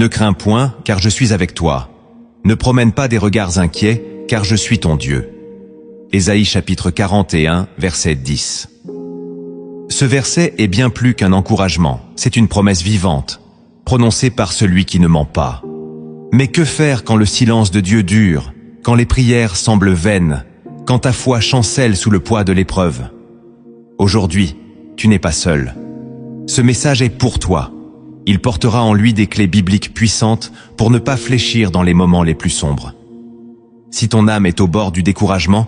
Ne crains point, car je suis avec toi. Ne promène pas des regards inquiets, car je suis ton Dieu. Ésaïe chapitre 41, verset 10. Ce verset est bien plus qu'un encouragement, c'est une promesse vivante, prononcée par celui qui ne ment pas. Mais que faire quand le silence de Dieu dure, quand les prières semblent vaines, quand ta foi chancelle sous le poids de l'épreuve? Aujourd'hui, tu n'es pas seul. Ce message est pour toi. Il portera en lui des clés bibliques puissantes pour ne pas fléchir dans les moments les plus sombres. Si ton âme est au bord du découragement,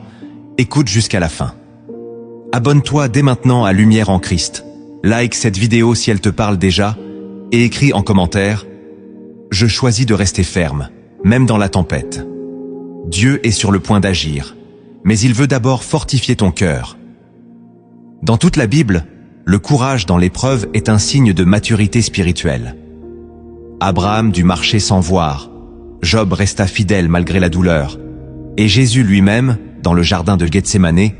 écoute jusqu'à la fin. Abonne-toi dès maintenant à Lumière en Christ. Like cette vidéo si elle te parle déjà et écris en commentaire « Je choisis de rester ferme, même dans la tempête ». Dieu est sur le point d'agir, mais il veut d'abord fortifier ton cœur. Dans toute la Bible, le courage dans l'épreuve est un signe de maturité spirituelle. Abraham dut marcher sans voir, Job resta fidèle malgré la douleur, et Jésus lui-même, dans le jardin de Gethsémane,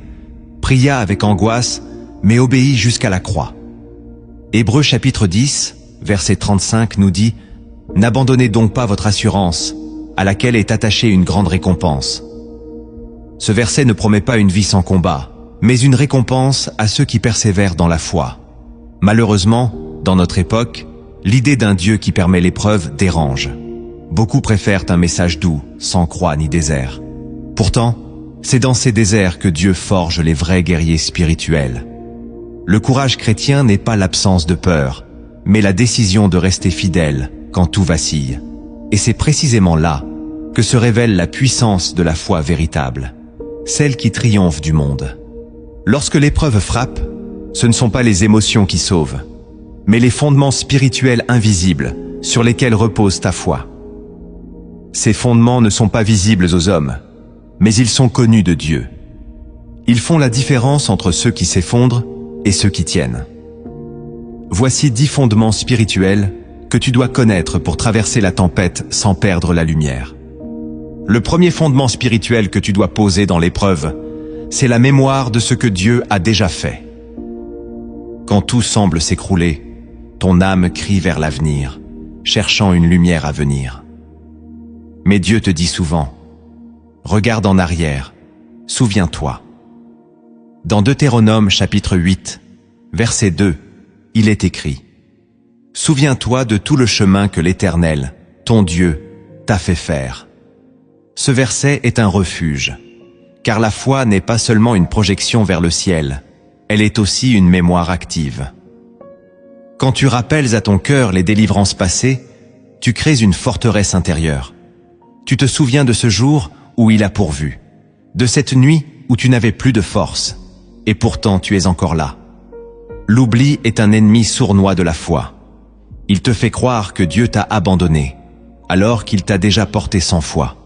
pria avec angoisse, mais obéit jusqu'à la croix. Hébreux chapitre 10, verset 35 nous dit « N'abandonnez donc pas votre assurance, à laquelle est attachée une grande récompense. » Ce verset ne promet pas une vie sans combat, mais une récompense à ceux qui persévèrent dans la foi. Malheureusement, dans notre époque, l'idée d'un Dieu qui permet l'épreuve dérange. Beaucoup préfèrent un message doux, sans croix ni désert. Pourtant, c'est dans ces déserts que Dieu forge les vrais guerriers spirituels. Le courage chrétien n'est pas l'absence de peur, mais la décision de rester fidèle quand tout vacille. Et c'est précisément là que se révèle la puissance de la foi véritable, celle qui triomphe du monde. Lorsque l'épreuve frappe, ce ne sont pas les émotions qui sauvent, mais les fondements spirituels invisibles sur lesquels repose ta foi. Ces fondements ne sont pas visibles aux hommes, mais ils sont connus de Dieu. Ils font la différence entre ceux qui s'effondrent et ceux qui tiennent. Voici 10 fondements spirituels que tu dois connaître pour traverser la tempête sans perdre la lumière. Le premier fondement spirituel que tu dois poser dans l'épreuve, c'est la mémoire de ce que Dieu a déjà fait. Quand tout semble s'écrouler, ton âme crie vers l'avenir, cherchant une lumière à venir. Mais Dieu te dit souvent, regarde en arrière, souviens-toi. Dans Deutéronome chapitre 8, verset 2, il est écrit « Souviens-toi de tout le chemin que l'Éternel, ton Dieu, t'a fait faire. » Ce verset est un refuge, car la foi n'est pas seulement une projection vers le ciel, elle est aussi une mémoire active. Quand tu rappelles à ton cœur les délivrances passées, tu crées une forteresse intérieure. Tu te souviens de ce jour où il a pourvu, de cette nuit où tu n'avais plus de force, et pourtant tu es encore là. L'oubli est un ennemi sournois de la foi. Il te fait croire que Dieu t'a abandonné, alors qu'il t'a déjà porté 100 fois.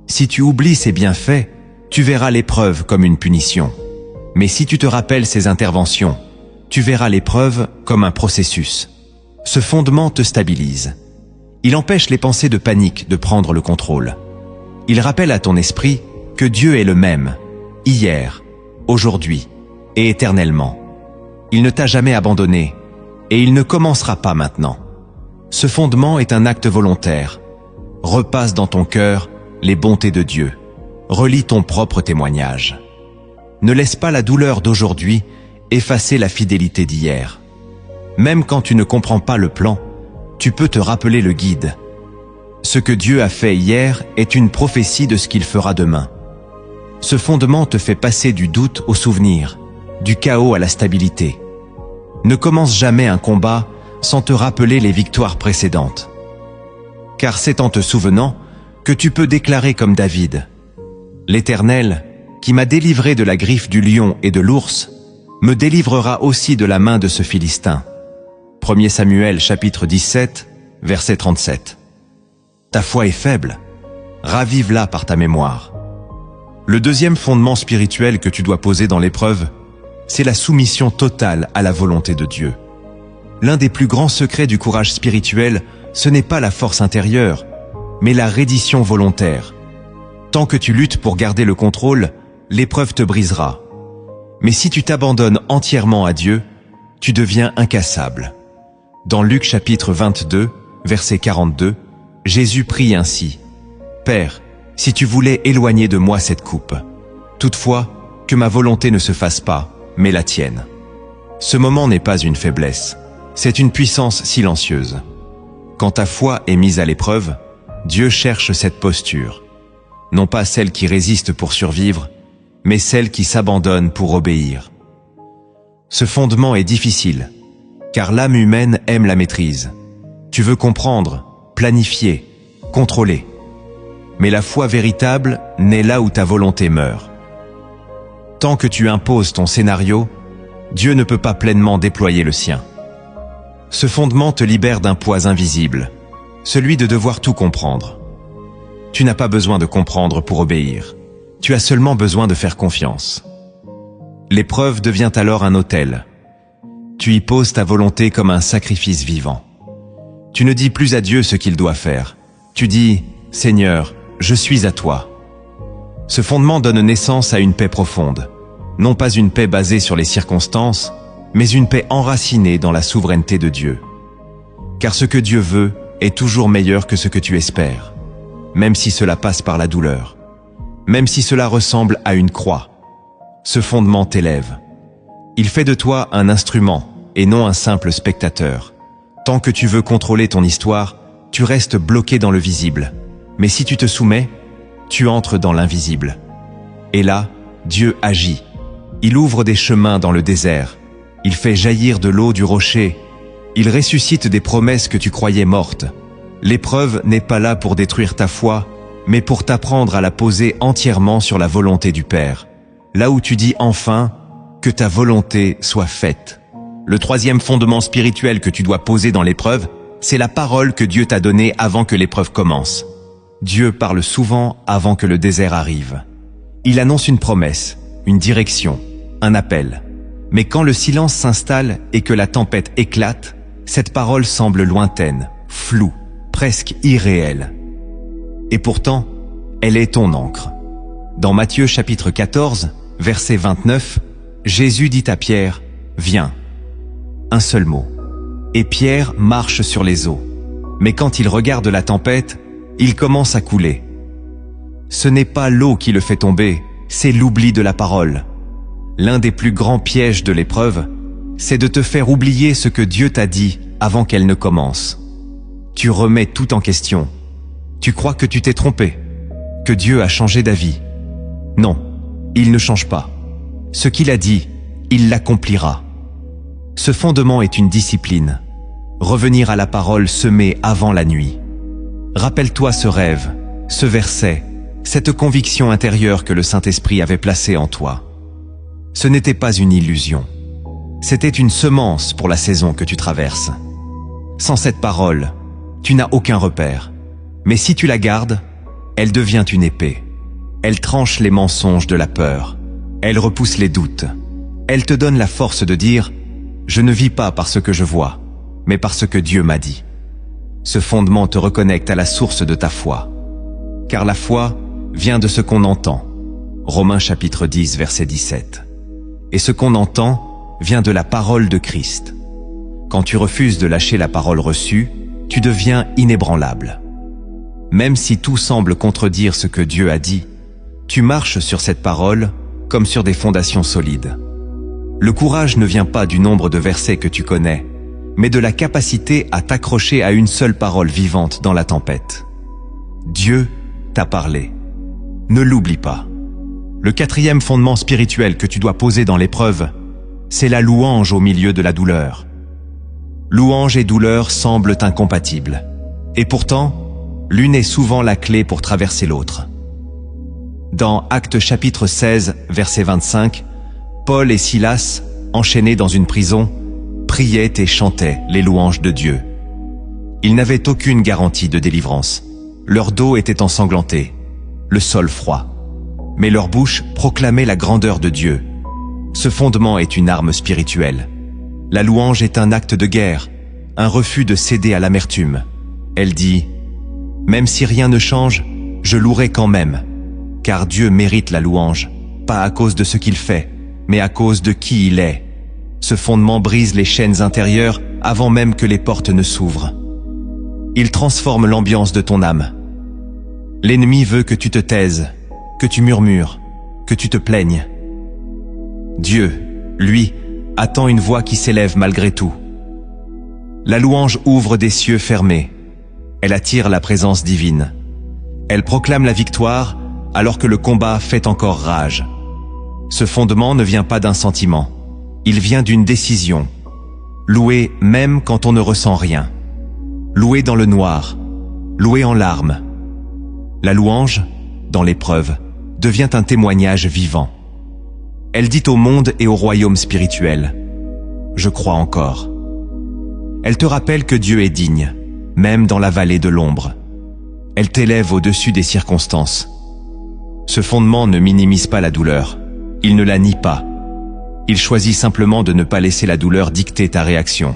Si tu oublies ses bienfaits, tu verras l'épreuve comme une punition. Mais si tu te rappelles ses interventions, tu verras l'épreuve comme un processus. Ce fondement te stabilise. Il empêche les pensées de panique de prendre le contrôle. Il rappelle à ton esprit que Dieu est le même, hier, aujourd'hui et éternellement. Il ne t'a jamais abandonné et il ne commencera pas maintenant. Ce fondement est un acte volontaire. Repasse dans ton cœur les bontés de Dieu. Relis ton propre témoignage. Ne laisse pas la douleur d'aujourd'hui effacer la fidélité d'hier. Même quand tu ne comprends pas le plan, tu peux te rappeler le guide. Ce que Dieu a fait hier est une prophétie de ce qu'il fera demain. Ce fondement te fait passer du doute au souvenir, du chaos à la stabilité. Ne commence jamais un combat sans te rappeler les victoires précédentes. Car c'est en te souvenant que tu peux déclarer comme David « L'Éternel, qui m'a délivré de la griffe du lion et de l'ours, me délivrera aussi de la main de ce Philistin. » 1 Samuel chapitre 17, verset 37. Ta foi est faible, ravive-la par ta mémoire. Le deuxième fondement spirituel que tu dois poser dans l'épreuve, c'est la soumission totale à la volonté de Dieu. L'un des plus grands secrets du courage spirituel, ce n'est pas la force intérieure, mais la reddition volontaire. Tant que tu luttes pour garder le contrôle, l'épreuve te brisera. Mais si tu t'abandonnes entièrement à Dieu, tu deviens incassable. Dans Luc chapitre 22, verset 42, Jésus prie ainsi. Père, si tu voulais éloigner de moi cette coupe, toutefois, que ma volonté ne se fasse pas, mais la tienne. Ce moment n'est pas une faiblesse, c'est une puissance silencieuse. Quand ta foi est mise à l'épreuve, Dieu cherche cette posture. Non pas celle qui résiste pour survivre, mais celle qui s'abandonne pour obéir. Ce fondement est difficile, car l'âme humaine aime la maîtrise. Tu veux comprendre, planifier, contrôler. Mais la foi véritable naît là où ta volonté meurt. Tant que tu imposes ton scénario, Dieu ne peut pas pleinement déployer le sien. Ce fondement te libère d'un poids invisible, celui de devoir tout comprendre. Tu n'as pas besoin de comprendre pour obéir. Tu as seulement besoin de faire confiance. L'épreuve devient alors un autel. Tu y poses ta volonté comme un sacrifice vivant. Tu ne dis plus à Dieu ce qu'il doit faire. Tu dis « Seigneur, je suis à toi ». Ce fondement donne naissance à une paix profonde. Non pas une paix basée sur les circonstances, mais une paix enracinée dans la souveraineté de Dieu. Car ce que Dieu veut est toujours meilleur que ce que tu espères, même si cela passe par la douleur, même si cela ressemble à une croix. Ce fondement t'élève. Il fait de toi un instrument et non un simple spectateur. Tant que tu veux contrôler ton histoire, tu restes bloqué dans le visible. Mais si tu te soumets, tu entres dans l'invisible. Et là, Dieu agit. Il ouvre des chemins dans le désert. Il fait jaillir de l'eau du rocher. Il ressuscite des promesses que tu croyais mortes. L'épreuve n'est pas là pour détruire ta foi, mais pour t'apprendre à la poser entièrement sur la volonté du Père. Là où tu dis enfin que ta volonté soit faite. Le troisième fondement spirituel que tu dois poser dans l'épreuve, c'est la parole que Dieu t'a donnée avant que l'épreuve commence. Dieu parle souvent avant que le désert arrive. Il annonce une promesse, une direction, un appel. Mais quand le silence s'installe et que la tempête éclate, cette parole semble lointaine, floue, presque irréelle. Et pourtant, elle est ton encre. Dans Matthieu chapitre 14, verset 29, Jésus dit à Pierre, « Viens ». Un seul mot. Et Pierre marche sur les eaux. Mais quand il regarde la tempête, il commence à couler. Ce n'est pas l'eau qui le fait tomber, c'est l'oubli de la parole. L'un des plus grands pièges de l'épreuve, c'est de te faire oublier ce que Dieu t'a dit avant qu'elle ne commence. Tu remets tout en question. Tu crois que tu t'es trompé, que Dieu a changé d'avis. Non, il ne change pas. Ce qu'il a dit, il l'accomplira. Ce fondement est une discipline. Revenir à la parole semée avant la nuit. Rappelle-toi ce rêve, ce verset, cette conviction intérieure que le Saint-Esprit avait placée en toi. Ce n'était pas une illusion. C'était une semence pour la saison que tu traverses. Sans cette parole, tu n'as aucun repère. Mais si tu la gardes, elle devient une épée. Elle tranche les mensonges de la peur. Elle repousse les doutes. Elle te donne la force de dire « Je ne vis pas par ce que je vois, mais par ce que Dieu m'a dit ». Ce fondement te reconnecte à la source de ta foi. Car la foi vient de ce qu'on entend. Romains chapitre 10, verset 17. Et ce qu'on entend vient de la parole de Christ. Quand tu refuses de lâcher la parole reçue, tu deviens inébranlable. Même si tout semble contredire ce que Dieu a dit, tu marches sur cette parole comme sur des fondations solides. Le courage ne vient pas du nombre de versets que tu connais, mais de la capacité à t'accrocher à une seule parole vivante dans la tempête. Dieu t'a parlé. Ne l'oublie pas. Le quatrième fondement spirituel que tu dois poser dans l'épreuve, c'est la louange au milieu de la douleur. Louange et douleur semblent incompatibles. Et pourtant, l'une est souvent la clé pour traverser l'autre. Dans Actes chapitre 16, verset 25, Paul et Silas, enchaînés dans une prison, priaient et chantaient les louanges de Dieu. Ils n'avaient aucune garantie de délivrance. Leur dos était ensanglanté, le sol froid. Mais leur bouche proclamait la grandeur de Dieu. Ce fondement est une arme spirituelle. La louange est un acte de guerre, un refus de céder à l'amertume. Elle dit « Même si rien ne change, je louerai quand même, car Dieu mérite la louange, pas à cause de ce qu'il fait, mais à cause de qui il est. » Ce fondement brise les chaînes intérieures avant même que les portes ne s'ouvrent. Il transforme l'ambiance de ton âme. L'ennemi veut que tu te taises, que tu murmures, que tu te plaignes. Dieu, lui, attend une voix qui s'élève malgré tout. La louange ouvre des cieux fermés. Elle attire la présence divine. Elle proclame la victoire alors que le combat fait encore rage. Ce fondement ne vient pas d'un sentiment. Il vient d'une décision. Louer même quand on ne ressent rien. Louer dans le noir. Louer en larmes. La louange, dans l'épreuve, devient un témoignage vivant. Elle dit au monde et au royaume spirituel: je crois encore. Elle te rappelle que Dieu est digne, même dans la vallée de l'ombre. Elle t'élève au-dessus des circonstances. Ce fondement ne minimise pas la douleur. Il ne la nie pas. Il choisit simplement de ne pas laisser la douleur dicter ta réaction.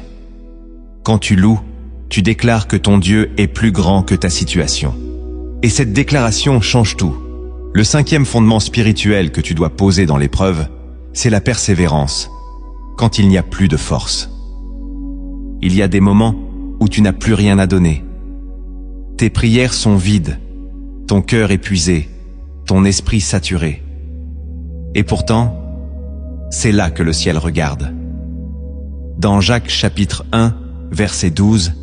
Quand tu loues, tu déclares que ton Dieu est plus grand que ta situation. Et cette déclaration change tout. Le 5e fondement spirituel que tu dois poser dans l'épreuve, c'est la persévérance, quand il n'y a plus de force. Il y a des moments où tu n'as plus rien à donner. Tes prières sont vides, ton cœur épuisé, ton esprit saturé. Et pourtant, c'est là que le ciel regarde. Dans Jacques chapitre 1, verset 12,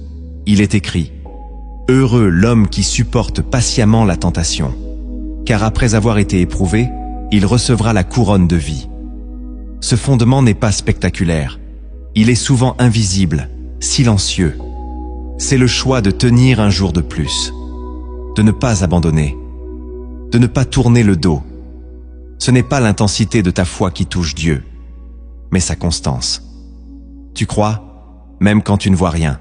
il est écrit: « Heureux l'homme qui supporte patiemment la tentation, car après avoir été éprouvé, il recevra la couronne de vie. » Ce fondement n'est pas spectaculaire. Il est souvent invisible, silencieux. C'est le choix de tenir un jour de plus, de ne pas abandonner, de ne pas tourner le dos. Ce n'est pas l'intensité de ta foi qui touche Dieu, mais sa constance. Tu crois, même quand tu ne vois rien.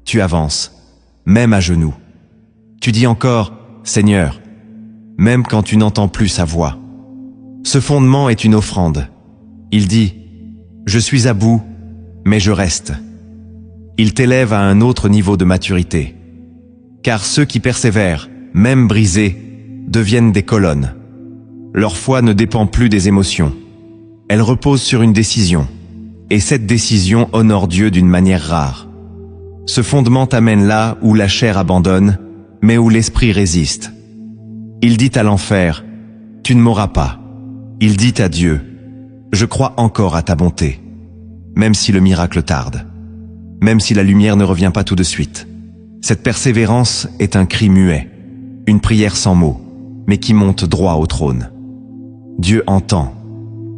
Tu avances, même à genoux. Tu dis encore « Seigneur », même quand tu n'entends plus sa voix. Ce fondement est une offrande. Il dit « Je suis à bout, mais je reste ». Il t'élève à un autre niveau de maturité. Car ceux qui persévèrent, même brisés, deviennent des colonnes. Leur foi ne dépend plus des émotions. Elle repose sur une décision. Et cette décision honore Dieu d'une manière rare. Ce fondement t'amène là où la chair abandonne, mais où l'esprit résiste. Il dit à l'enfer, « Tu ne mourras pas ». Il dit à Dieu, « Je crois encore à ta bonté », même si le miracle tarde, même si la lumière ne revient pas tout de suite. Cette persévérance est un cri muet, une prière sans mots, mais qui monte droit au trône. Dieu entend,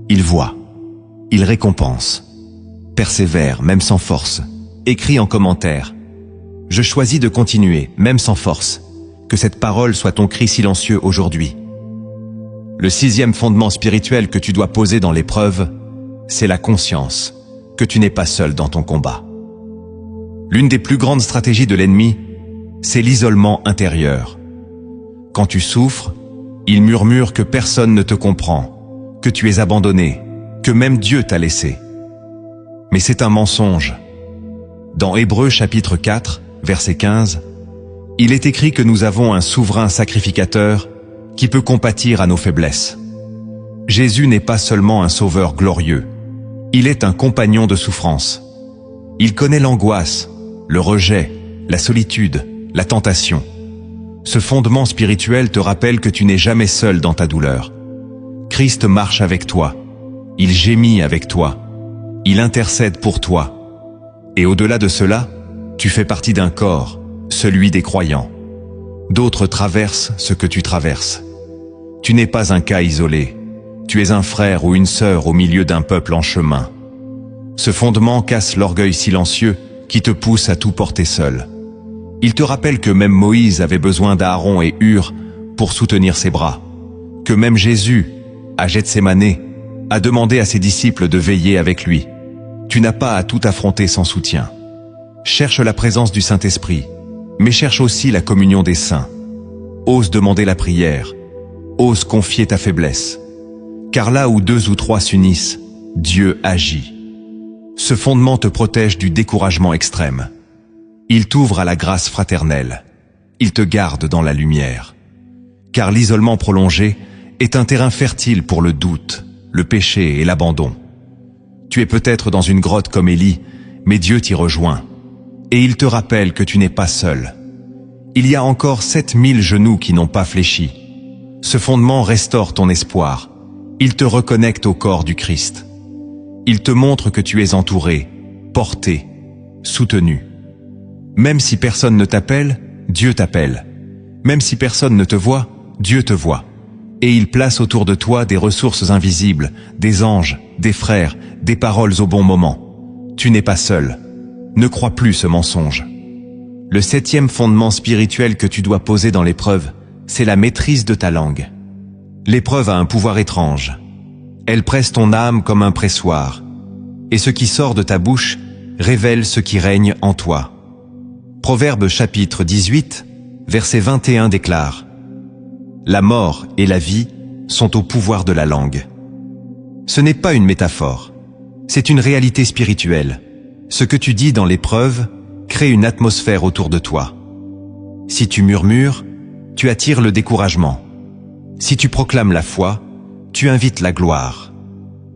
il voit, il récompense. Persévère, même sans force. Écris en commentaire. Je choisis de continuer, même sans force. Que cette parole soit ton cri silencieux aujourd'hui. Le 6e fondement spirituel que tu dois poser dans l'épreuve, c'est la conscience que tu n'es pas seul dans ton combat. L'une des plus grandes stratégies de l'ennemi, c'est l'isolement intérieur. Quand tu souffres, il murmure que personne ne te comprend, que tu es abandonné, que même Dieu t'a laissé. Mais c'est un mensonge. Dans Hébreux chapitre 4, verset 15, il est écrit que nous avons un souverain sacrificateur qui peut compatir à nos faiblesses. Jésus n'est pas seulement un sauveur glorieux, il est un compagnon de souffrance. Il connaît l'angoisse, le rejet, la solitude, la tentation. Ce fondement spirituel te rappelle que tu n'es jamais seul dans ta douleur. Christ marche avec toi, il gémit avec toi, il intercède pour toi. Et au-delà de cela, tu fais partie d'un corps, celui des croyants. D'autres traversent ce que tu traverses. Tu n'es pas un cas isolé. Tu es un frère ou une sœur au milieu d'un peuple en chemin. Ce fondement casse l'orgueil silencieux qui te pousse à tout porter seul. Il te rappelle que même Moïse avait besoin d'Aaron et Hur pour soutenir ses bras. Que même Jésus, à Gethsémane, a demandé à ses disciples de veiller avec lui. Tu n'as pas à tout affronter sans soutien. Cherche la présence du Saint-Esprit, mais cherche aussi la communion des saints. Ose demander la prière. Ose confier ta faiblesse. Car là où 2 ou 3 s'unissent, Dieu agit. Ce fondement te protège du découragement extrême. Il t'ouvre à la grâce fraternelle. Il te garde dans la lumière. Car l'isolement prolongé est un terrain fertile pour le doute, le péché et l'abandon. Tu es peut-être dans une grotte comme Élie, mais Dieu t'y rejoint. et il te rappelle que tu n'es pas seul. Il y a encore 7000 genoux qui n'ont pas fléchi. Ce fondement restaure ton espoir. Il te reconnecte au corps du Christ. Il te montre que tu es entouré, porté, soutenu. Même si personne ne t'appelle, Dieu t'appelle. Même si personne ne te voit, Dieu te voit. Et il place autour de toi des ressources invisibles, des anges, des frères, des paroles au bon moment. Tu n'es pas seul. Ne crois plus ce mensonge. Le 7e fondement spirituel que tu dois poser dans l'épreuve, c'est la maîtrise de ta langue. L'épreuve a un pouvoir étrange. Elle presse ton âme comme un pressoir. Et ce qui sort de ta bouche révèle ce qui règne en toi. Proverbe chapitre 18, verset 21 déclare: La mort et la vie sont au pouvoir de la langue. Ce n'est pas une métaphore, c'est une réalité spirituelle. Ce que tu dis dans l'épreuve crée une atmosphère autour de toi. Si tu murmures, tu attires le découragement. Si tu proclames la foi, tu invites la gloire.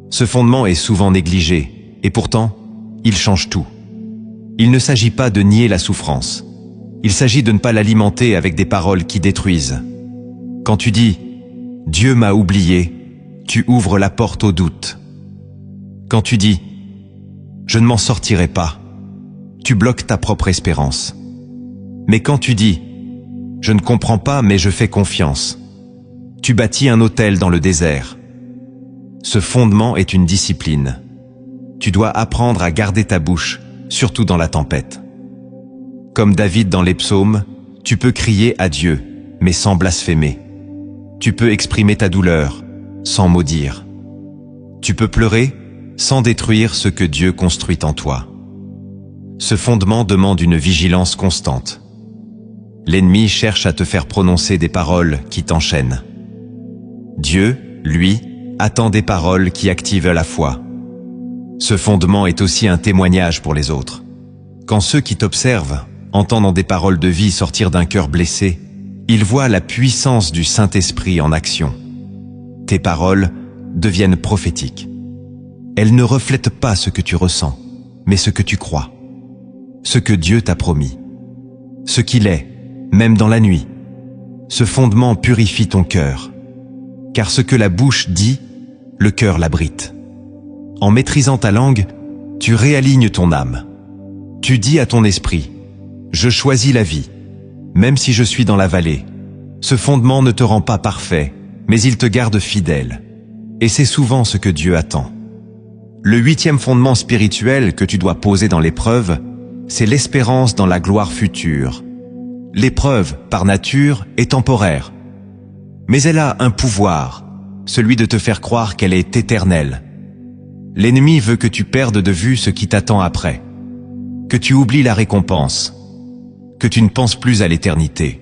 Ce fondement est souvent négligé, et pourtant, il change tout. Il ne s'agit pas de nier la souffrance. Il s'agit de ne pas l'alimenter avec des paroles qui détruisent. Quand tu dis « Dieu m'a oublié », tu ouvres la porte au doute. Quand tu dis « Je ne m'en sortirai pas », tu bloques ta propre espérance. Mais quand tu dis « Je ne comprends pas mais je fais confiance », tu bâtis un autel dans le désert. Ce fondement est une discipline. Tu dois apprendre à garder ta bouche, surtout dans la tempête. Comme David dans les psaumes, tu peux crier à Dieu, mais sans blasphémer. Tu peux exprimer ta douleur, sans maudire. Tu peux pleurer, sans détruire ce que Dieu construit en toi. Ce fondement demande une vigilance constante. L'ennemi cherche à te faire prononcer des paroles qui t'enchaînent. Dieu, lui, attend des paroles qui activent la foi. Ce fondement est aussi un témoignage pour les autres. Quand ceux qui t'observent entendent des paroles de vie sortir d'un cœur blessé, ils voient la puissance du Saint-Esprit en action. Tes paroles deviennent prophétiques. Elles ne reflètent pas ce que tu ressens, mais ce que tu crois. Ce que Dieu t'a promis. Ce qu'il est, même dans la nuit. Ce fondement purifie ton cœur. Car ce que la bouche dit, le cœur l'abrite. En maîtrisant ta langue, tu réalignes ton âme. Tu dis à ton esprit, « Je choisis la vie, même si je suis dans la vallée. » Ce fondement ne te rend pas parfait, mais il te garde fidèle. Et c'est souvent ce que Dieu attend. Le 8e fondement spirituel que tu dois poser dans l'épreuve, c'est l'espérance dans la gloire future. L'épreuve, par nature, est temporaire. Mais elle a un pouvoir, celui de te faire croire qu'elle est éternelle. L'ennemi veut que tu perdes de vue ce qui t'attend après, que tu oublies la récompense, que tu ne penses plus à l'éternité.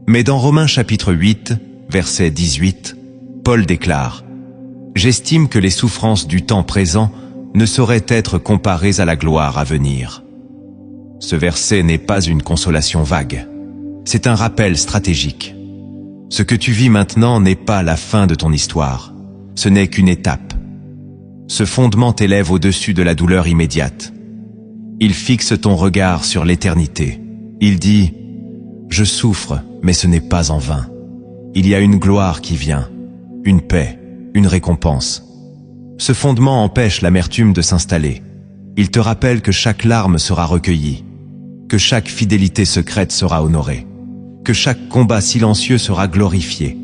Mais dans Romains chapitre 8, verset 18, Paul déclare « J'estime que les souffrances du temps présent ne sauraient être comparées à la gloire à venir. » Ce verset n'est pas une consolation vague, c'est un rappel stratégique. Ce que tu vis maintenant n'est pas la fin de ton histoire, ce n'est qu'une étape. Ce fondement t'élève au-dessus de la douleur immédiate. Il fixe ton regard sur l'éternité. Il dit « Je souffre, mais ce n'est pas en vain. Il y a une gloire qui vient, une paix, une récompense. » Ce fondement empêche l'amertume de s'installer. Il te rappelle que chaque larme sera recueillie, que chaque fidélité secrète sera honorée, que chaque combat silencieux sera glorifié.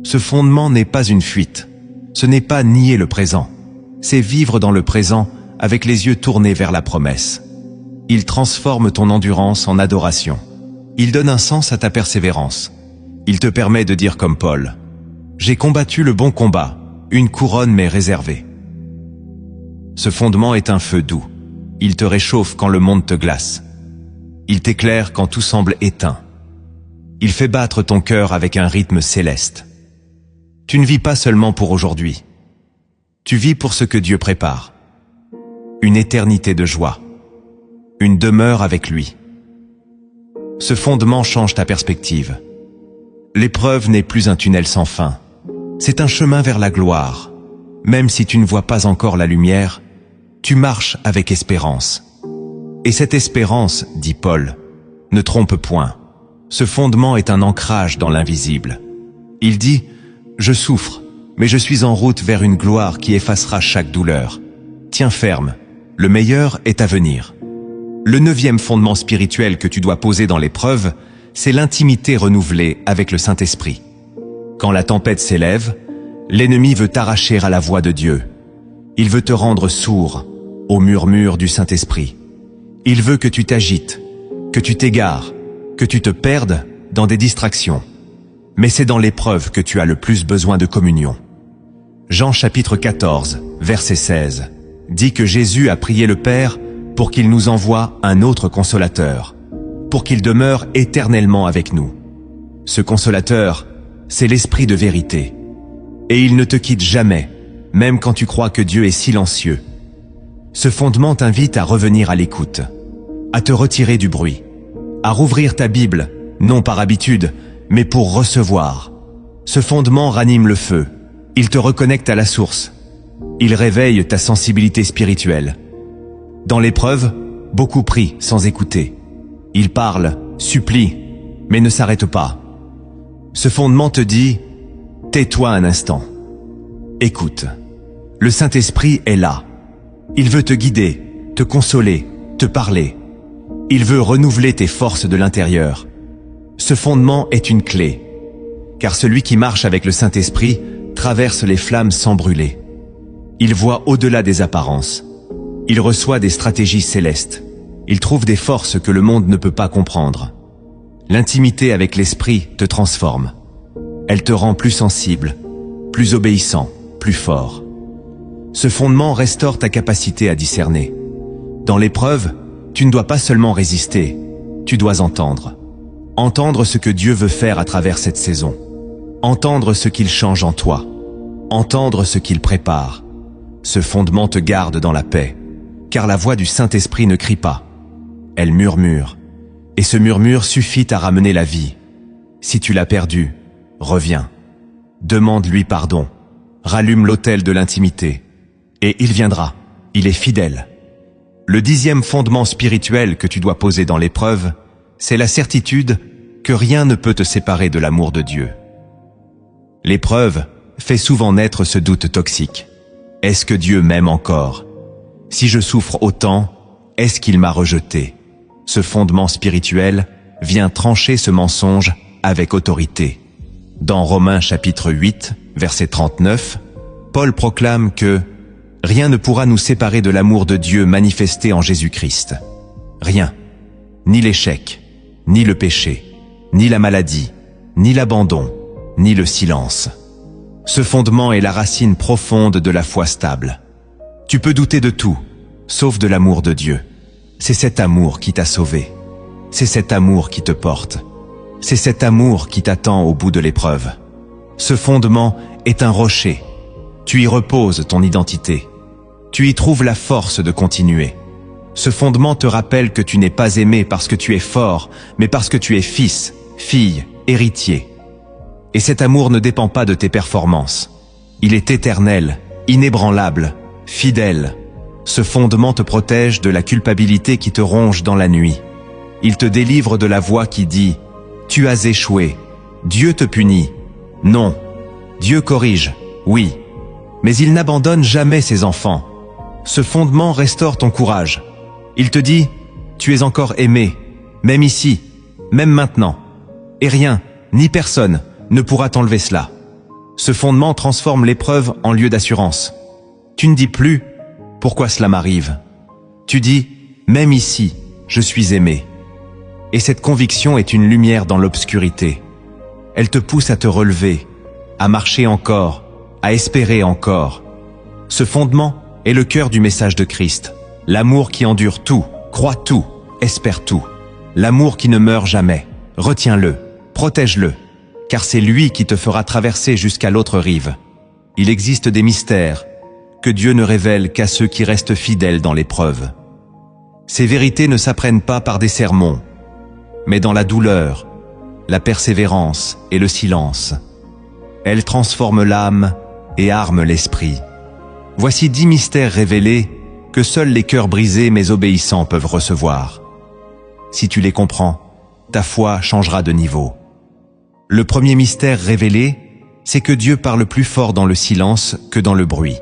Ce fondement n'est pas une fuite, ce n'est pas nier le présent, c'est vivre dans le présent avec les yeux tournés vers la promesse. Il transforme ton endurance en adoration. Il donne un sens à ta persévérance. Il te permet de dire comme Paul, « J'ai combattu le bon combat, une couronne m'est réservée. » Ce fondement est un feu doux. Il te réchauffe quand le monde te glace. Il t'éclaire quand tout semble éteint. Il fait battre ton cœur avec un rythme céleste. Tu ne vis pas seulement pour aujourd'hui. Tu vis pour ce que Dieu prépare. Une éternité de joie. Une demeure avec lui. Ce fondement change ta perspective. L'épreuve n'est plus un tunnel sans fin. C'est un chemin vers la gloire. Même si tu ne vois pas encore la lumière, tu marches avec espérance. Et cette espérance, dit Paul, ne trompe point. Ce fondement est un ancrage dans l'invisible. Il dit, je souffre, mais je suis en route vers une gloire qui effacera chaque douleur. Tiens ferme, le meilleur est à venir. Le 9e fondement spirituel que tu dois poser dans l'épreuve, c'est l'intimité renouvelée avec le Saint-Esprit. Quand la tempête s'élève, l'ennemi veut t'arracher à la voix de Dieu. Il veut te rendre sourd au murmure du Saint-Esprit. Il veut que tu t'agites, que tu t'égares, que tu te perdes dans des distractions. Mais c'est dans l'épreuve que tu as le plus besoin de communion. Jean chapitre 14, verset 16, dit que Jésus a prié le Père pour qu'il nous envoie un autre consolateur, pour qu'il demeure éternellement avec nous. Ce consolateur, c'est l'Esprit de vérité. Et il ne te quitte jamais, même quand tu crois que Dieu est silencieux. Ce fondement t'invite à revenir à l'écoute, à te retirer du bruit, à rouvrir ta Bible, non par habitude, mais pour recevoir. Ce fondement ranime le feu, il te reconnecte à la source, il réveille ta sensibilité spirituelle. Dans l'épreuve, beaucoup prient sans écouter. Ils parlent, supplient, mais ne s'arrêtent pas. Ce fondement te dit, tais-toi un instant. Écoute, le Saint-Esprit est là. Il veut te guider, te consoler, te parler. Il veut renouveler tes forces de l'intérieur. Ce fondement est une clé, car celui qui marche avec le Saint-Esprit traverse les flammes sans brûler. Il voit au-delà des apparences. Il reçoit des stratégies célestes. Il trouve des forces que le monde ne peut pas comprendre. L'intimité avec l'Esprit te transforme. Elle te rend plus sensible, plus obéissant, plus fort. Ce fondement restaure ta capacité à discerner. Dans l'épreuve, tu ne dois pas seulement résister, tu dois entendre. Entendre ce que Dieu veut faire à travers cette saison. Entendre ce qu'il change en toi. Entendre ce qu'il prépare. Ce fondement te garde dans la paix, car la voix du Saint-Esprit ne crie pas. Elle murmure, et ce murmure suffit à ramener la vie. Si tu l'as perdu, reviens. Demande-lui pardon. Rallume l'autel de l'intimité. Et il viendra. Il est fidèle. Le 10e fondement spirituel que tu dois poser dans l'épreuve, c'est la certitude que rien ne peut te séparer de l'amour de Dieu. L'épreuve fait souvent naître ce doute toxique. Est-ce que Dieu m'aime encore? Si je souffre autant, est-ce qu'il m'a rejeté? Ce fondement spirituel vient trancher ce mensonge avec autorité. Dans Romains chapitre 8, verset 39, Paul proclame que « Rien ne pourra nous séparer de l'amour de Dieu manifesté en Jésus-Christ. » Rien. Ni l'échec, ni le péché, ni la maladie, ni l'abandon, ni le silence. Ce fondement est la racine profonde de la foi stable. Tu peux douter de tout, sauf de l'amour de Dieu. C'est cet amour qui t'a sauvé. C'est cet amour qui te porte. C'est cet amour qui t'attend au bout de l'épreuve. Ce fondement est un rocher. Tu y reposes ton identité. Tu y trouves la force de continuer. Ce fondement te rappelle que tu n'es pas aimé parce que tu es fort, mais parce que tu es fils, fille, héritier. Et cet amour ne dépend pas de tes performances. Il est éternel, inébranlable, fidèle. Ce fondement te protège de la culpabilité qui te ronge dans la nuit. Il te délivre de la voix qui dit « Tu as échoué. Dieu te punit. » Non. Dieu corrige, oui. Mais il n'abandonne jamais ses enfants. Ce fondement restaure ton courage. Il te dit « Tu es encore aimé, même ici, même maintenant. » Et rien, ni personne, ne pourra t'enlever cela. Ce fondement transforme l'épreuve en lieu d'assurance. Tu ne dis plus « Pourquoi cela m'arrive ?» Tu dis « Même ici, je suis aimé. » Et cette conviction est une lumière dans l'obscurité. Elle te pousse à te relever, à marcher encore, à espérer encore. Ce fondement est le cœur du message de Christ. L'amour qui endure tout, croit tout, espère tout. L'amour qui ne meurt jamais. Retiens-le, protège-le, car c'est lui qui te fera traverser jusqu'à l'autre rive. Il existe des mystères que Dieu ne révèle qu'à ceux qui restent fidèles dans l'épreuve. Ces vérités ne s'apprennent pas par des sermons, mais dans la douleur, la persévérance et le silence. Elles transforment l'âme et arment l'esprit. Voici 10 mystères révélés que seuls les cœurs brisés mais obéissants peuvent recevoir. Si tu les comprends, ta foi changera de niveau. Le premier mystère révélé, c'est que Dieu parle plus fort dans le silence que dans le bruit.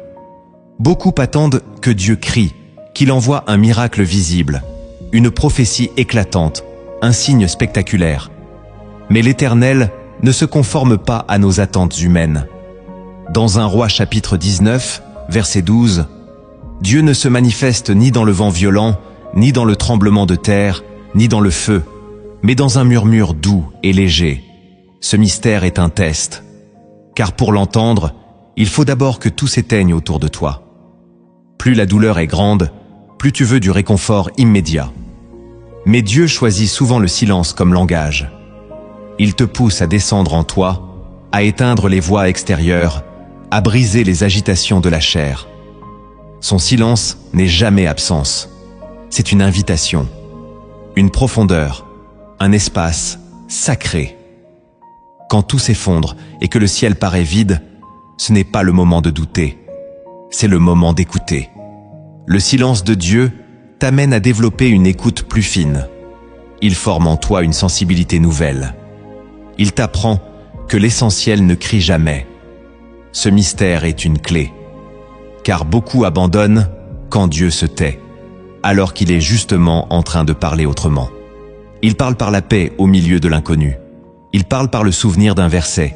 Beaucoup attendent que Dieu crie, qu'il envoie un miracle visible, une prophétie éclatante, un signe spectaculaire. Mais l'Éternel ne se conforme pas à nos attentes humaines. Dans 1 Roi chapitre 19, verset 12, « Dieu ne se manifeste ni dans le vent violent, ni dans le tremblement de terre, ni dans le feu, mais dans un murmure doux et léger. Ce mystère est un test. Car pour l'entendre, il faut d'abord que tout s'éteigne autour de toi. Plus la douleur est grande, plus tu veux du réconfort immédiat. Mais Dieu choisit souvent le silence comme langage. Il te pousse à descendre en toi, à éteindre les voix extérieures, à briser les agitations de la chair. Son silence n'est jamais absence. C'est une invitation, une profondeur, un espace sacré. Quand tout s'effondre et que le ciel paraît vide, ce n'est pas le moment de douter, c'est le moment d'écouter. Le silence de Dieu t'amène à développer une écoute plus fine. Il forme en toi une sensibilité nouvelle. Il t'apprend que l'essentiel ne crie jamais. Ce mystère est une clé, car beaucoup abandonnent quand Dieu se tait, alors qu'il est justement en train de parler autrement. Il parle par la paix au milieu de l'inconnu. Il parle par le souvenir d'un verset.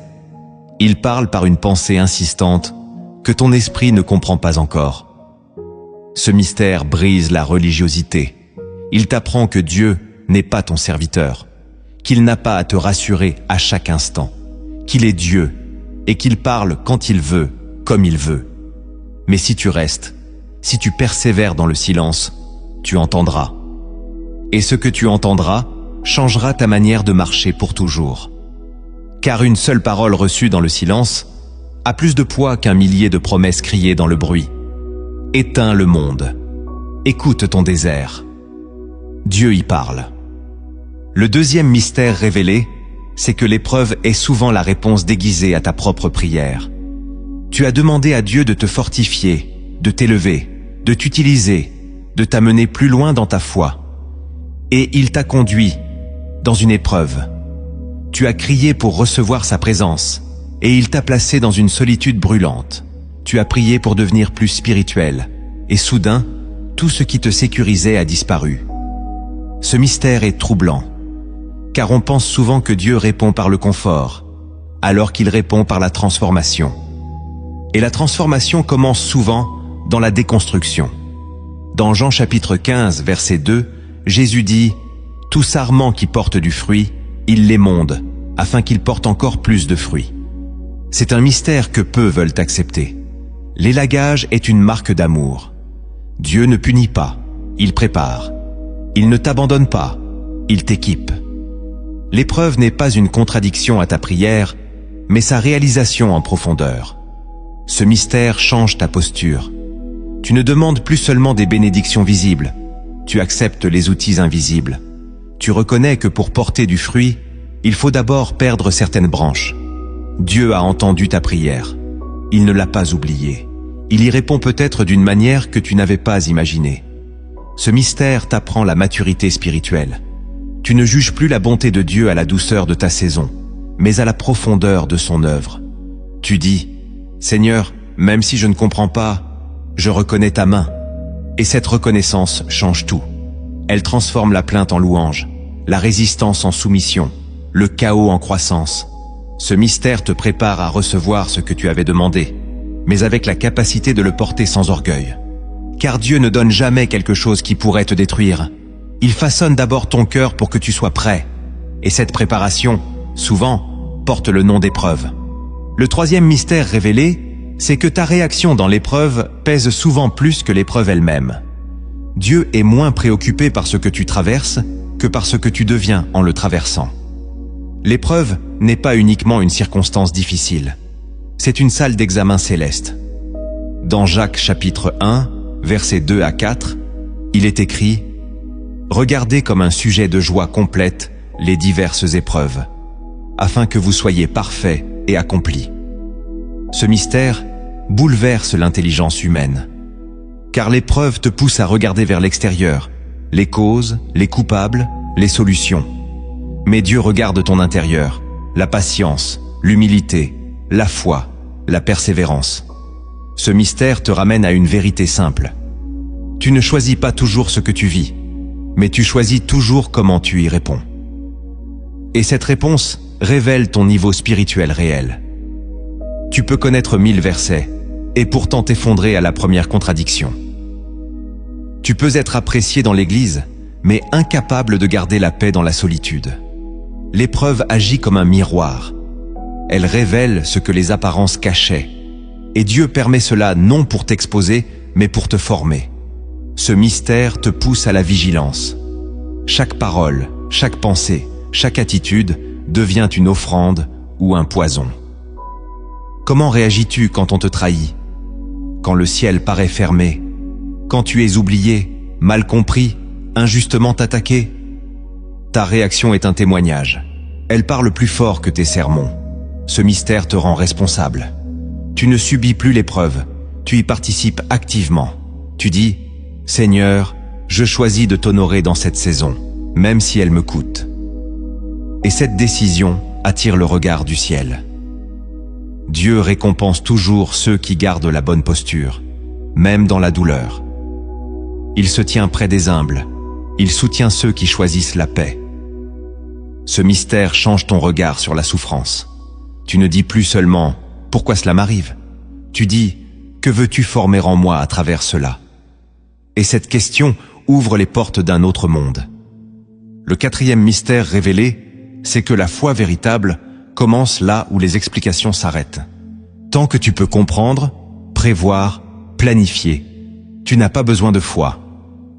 Il parle par une pensée insistante que ton esprit ne comprend pas encore. Ce mystère brise la religiosité. Il t'apprend que Dieu n'est pas ton serviteur, qu'il n'a pas à te rassurer à chaque instant, qu'il est Dieu et qu'il parle quand il veut, comme il veut. Mais si tu restes, si tu persévères dans le silence, tu entendras. Et ce que tu entendras changera ta manière de marcher pour toujours. Car une seule parole reçue dans le silence a plus de poids qu'un millier de promesses criées dans le bruit. Éteins le monde. Écoute ton désert. Dieu y parle. Le deuxième mystère révélé, c'est que l'épreuve est souvent la réponse déguisée à ta propre prière. Tu as demandé à Dieu de te fortifier, de t'élever, de t'utiliser, de t'amener plus loin dans ta foi. Et il t'a conduit dans une épreuve. Tu as crié pour recevoir sa présence, et il t'a placé dans une solitude brûlante. Tu as prié pour devenir plus spirituel, et soudain, tout ce qui te sécurisait a disparu. Ce mystère est troublant, car on pense souvent que Dieu répond par le confort, alors qu'il répond par la transformation. Et la transformation commence souvent dans la déconstruction. Dans Jean chapitre 15, verset 2, Jésus dit « Tout sarment qui porte du fruit, il l'émonde, afin qu'il porte encore plus de fruits. » C'est un mystère que peu veulent accepter. L'élagage est une marque d'amour. Dieu ne punit pas, il prépare. Il ne t'abandonne pas, il t'équipe. L'épreuve n'est pas une contradiction à ta prière, mais sa réalisation en profondeur. Ce mystère change ta posture. Tu ne demandes plus seulement des bénédictions visibles, tu acceptes les outils invisibles. Tu reconnais que pour porter du fruit, il faut d'abord perdre certaines branches. Dieu a entendu ta prière. Il ne l'a pas oubliée. Il y répond peut-être d'une manière que tu n'avais pas imaginée. Ce mystère t'apprend la maturité spirituelle. Tu ne juges plus la bonté de Dieu à la douceur de ta saison, mais à la profondeur de son œuvre. Tu dis, « Seigneur, même si je ne comprends pas, je reconnais ta main. » Et cette reconnaissance change tout. Elle transforme la plainte en louange, la résistance en soumission, le chaos en croissance. Ce mystère te prépare à recevoir ce que tu avais demandé, mais avec la capacité de le porter sans orgueil. Car Dieu ne donne jamais quelque chose qui pourrait te détruire. Il façonne d'abord ton cœur pour que tu sois prêt. Et cette préparation, souvent, porte le nom d'épreuve. Le troisième mystère révélé, c'est que ta réaction dans l'épreuve pèse souvent plus que l'épreuve elle-même. Dieu est moins préoccupé par ce que tu traverses que par ce que tu deviens en le traversant. L'épreuve n'est pas uniquement une circonstance difficile. C'est une salle d'examen céleste. Dans Jacques chapitre 1, versets 2 à 4, il est écrit « Regardez comme un sujet de joie complète les diverses épreuves, afin que vous soyez parfaits et accomplis. » Ce mystère bouleverse l'intelligence humaine. Car l'épreuve te pousse à regarder vers l'extérieur, les causes, les coupables, les solutions. Mais Dieu regarde ton intérieur, la patience, l'humilité, la foi, la persévérance. Ce mystère te ramène à une vérité simple. Tu ne choisis pas toujours ce que tu vis, mais tu choisis toujours comment tu y réponds. Et cette réponse révèle ton niveau spirituel réel. Tu peux connaître 1000 versets, et pourtant t'effondrer à la première contradiction. Tu peux être apprécié dans l'Église, mais incapable de garder la paix dans la solitude. L'épreuve agit comme un miroir. Elle révèle ce que les apparences cachaient. Et Dieu permet cela non pour t'exposer, mais pour te former. Ce mystère te pousse à la vigilance. Chaque parole, chaque pensée, chaque attitude devient une offrande ou un poison. Comment réagis-tu quand on te trahit? Quand le ciel paraît fermé? Quand tu es oublié, mal compris, injustement attaqué? Ta réaction est un témoignage. Elle parle plus fort que tes sermons. Ce mystère te rend responsable. Tu ne subis plus l'épreuve, tu y participes activement. Tu dis, « Seigneur, je choisis de t'honorer dans cette saison, même si elle me coûte. » Et cette décision attire le regard du ciel. Dieu récompense toujours ceux qui gardent la bonne posture, même dans la douleur. Il se tient près des humbles, il soutient ceux qui choisissent la paix. Ce mystère change ton regard sur la souffrance. Tu ne dis plus seulement « Pourquoi cela m'arrive ?» Tu dis « Que veux-tu former en moi à travers cela ?» Et cette question ouvre les portes d'un autre monde. Le quatrième mystère révélé, c'est que la foi véritable commence là où les explications s'arrêtent. Tant que tu peux comprendre, prévoir, planifier, tu n'as pas besoin de foi,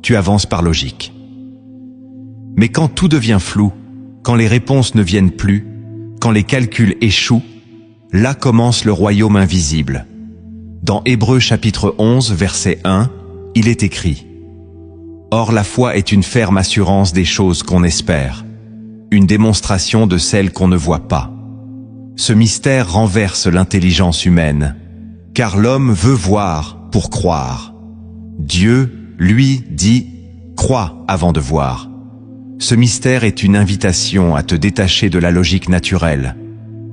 tu avances par logique. Mais quand tout devient flou, quand les réponses ne viennent plus, quand les calculs échouent, là commence le royaume invisible. Dans Hébreux chapitre 11, verset 1, il est écrit « Or la foi est une ferme assurance des choses qu'on espère, une démonstration de celles qu'on ne voit pas. » Ce mystère renverse l'intelligence humaine, car l'homme veut voir pour croire. Dieu, lui, dit « Crois avant de voir ». Ce mystère est une invitation à te détacher de la logique naturelle,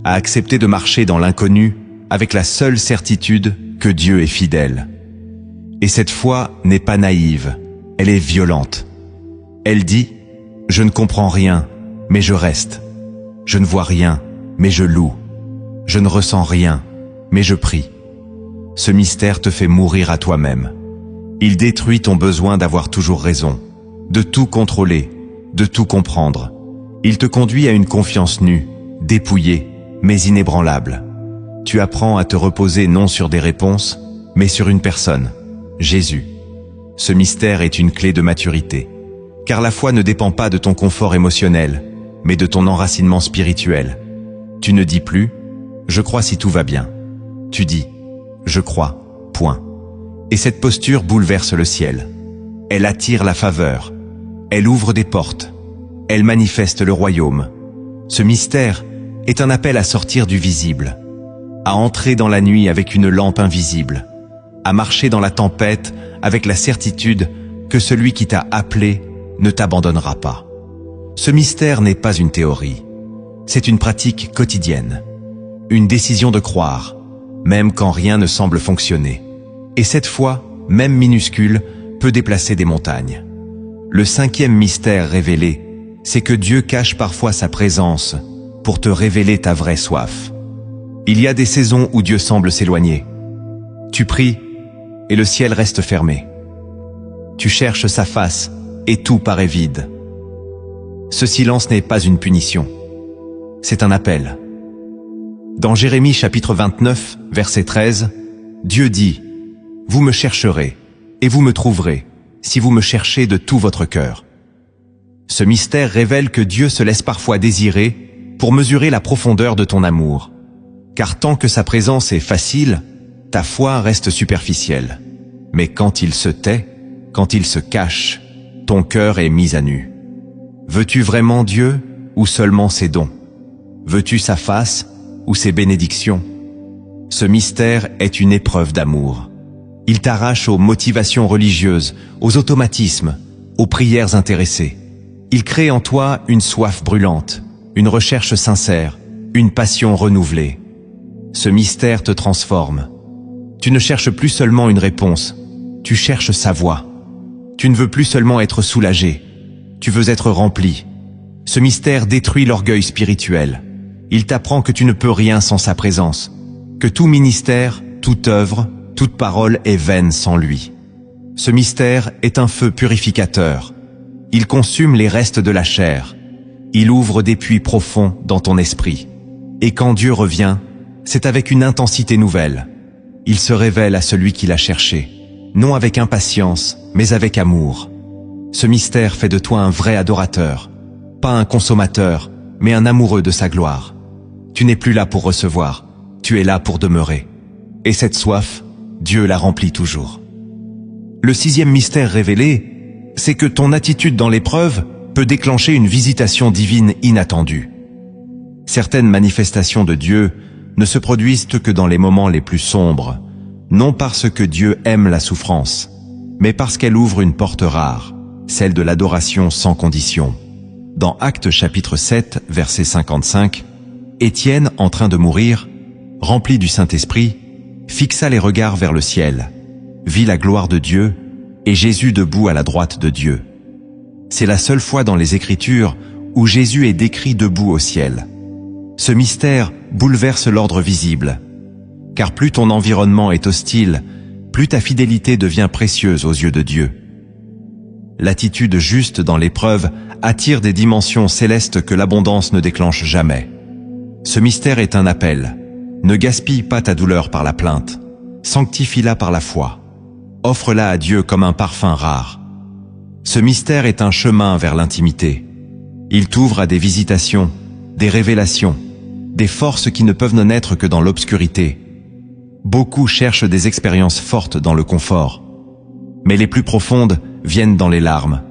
à accepter de marcher dans l'inconnu avec la seule certitude que Dieu est fidèle. Et cette foi n'est pas naïve, elle est violente. Elle dit « Je ne comprends rien, mais je reste. Je ne vois rien, mais je loue. Je ne ressens rien, mais je prie. » Ce mystère te fait mourir à toi-même. Il détruit ton besoin d'avoir toujours raison, de tout contrôler, de tout comprendre. Il te conduit à une confiance nue, dépouillée, mais inébranlable. Tu apprends à te reposer non sur des réponses, mais sur une personne, Jésus. Ce mystère est une clé de maturité, car la foi ne dépend pas de ton confort émotionnel, mais de ton enracinement spirituel. Tu ne dis plus « Je crois si tout va bien ». Tu dis « Je crois, point ». Et cette posture bouleverse le ciel. Elle attire la faveur. Elle ouvre des portes. Elle manifeste le royaume. Ce mystère est un appel à sortir du visible, à entrer dans la nuit avec une lampe invisible, à marcher dans la tempête avec la certitude que celui qui t'a appelé ne t'abandonnera pas. Ce mystère n'est pas une théorie, c'est une pratique quotidienne, une décision de croire, même quand rien ne semble fonctionner. Et cette foi, même minuscule, peut déplacer des montagnes. Le cinquième mystère révélé, c'est que Dieu cache parfois sa présence pour te révéler ta vraie soif. Il y a des saisons où Dieu semble s'éloigner. Tu pries et le ciel reste fermé. Tu cherches sa face et tout paraît vide. Ce silence n'est pas une punition, c'est un appel. Dans Jérémie chapitre 29, verset 13, Dieu dit « Vous me chercherez et vous me trouverez, si vous me cherchez de tout votre cœur. » Ce mystère révèle que Dieu se laisse parfois désirer pour mesurer la profondeur de ton amour. Car tant que sa présence est facile, ta foi reste superficielle. Mais quand il se tait, quand il se cache, ton cœur est mis à nu. Veux-tu vraiment Dieu ou seulement ses dons? Veux-tu sa face ou ses bénédictions? Ce mystère est une épreuve d'amour. Il t'arrache aux motivations religieuses, aux automatismes, aux prières intéressées. Il crée en toi une soif brûlante, une recherche sincère, une passion renouvelée. Ce mystère te transforme. Tu ne cherches plus seulement une réponse, tu cherches sa voix. Tu ne veux plus seulement être soulagé, tu veux être rempli. Ce mystère détruit l'orgueil spirituel. Il t'apprend que tu ne peux rien sans sa présence, que tout ministère, toute œuvre, toute parole est vaine sans lui. Ce mystère est un feu purificateur. Il consume les restes de la chair. Il ouvre des puits profonds dans ton esprit. Et quand Dieu revient, c'est avec une intensité nouvelle. Il se révèle à celui qui l'a cherché, non avec impatience, mais avec amour. Ce mystère fait de toi un vrai adorateur, pas un consommateur, mais un amoureux de sa gloire. Tu n'es plus là pour recevoir, tu es là pour demeurer. Et cette soif, Dieu la remplit toujours. Le sixième mystère révélé, c'est que ton attitude dans l'épreuve peut déclencher une visitation divine inattendue. Certaines manifestations de Dieu ne se produisent que dans les moments les plus sombres, non parce que Dieu aime la souffrance, mais parce qu'elle ouvre une porte rare, celle de l'adoration sans condition. Dans Actes chapitre 7, verset 55, Étienne, en train de mourir, rempli du Saint-Esprit, fixa les regards vers le ciel, vit la gloire de Dieu et Jésus debout à la droite de Dieu. C'est la seule fois dans les Écritures où Jésus est décrit debout au ciel. Ce mystère bouleverse l'ordre visible, car plus ton environnement est hostile, plus ta fidélité devient précieuse aux yeux de Dieu. L'attitude juste dans l'épreuve attire des dimensions célestes que l'abondance ne déclenche jamais. Ce mystère est un appel. Ne gaspille pas ta douleur par la plainte. Sanctifie-la par la foi. Offre-la à Dieu comme un parfum rare. Ce mystère est un chemin vers l'intimité. Il t'ouvre à des visitations, des révélations, des forces qui ne peuvent ne naître que dans l'obscurité. Beaucoup cherchent des expériences fortes dans le confort. Mais les plus profondes viennent dans les larmes,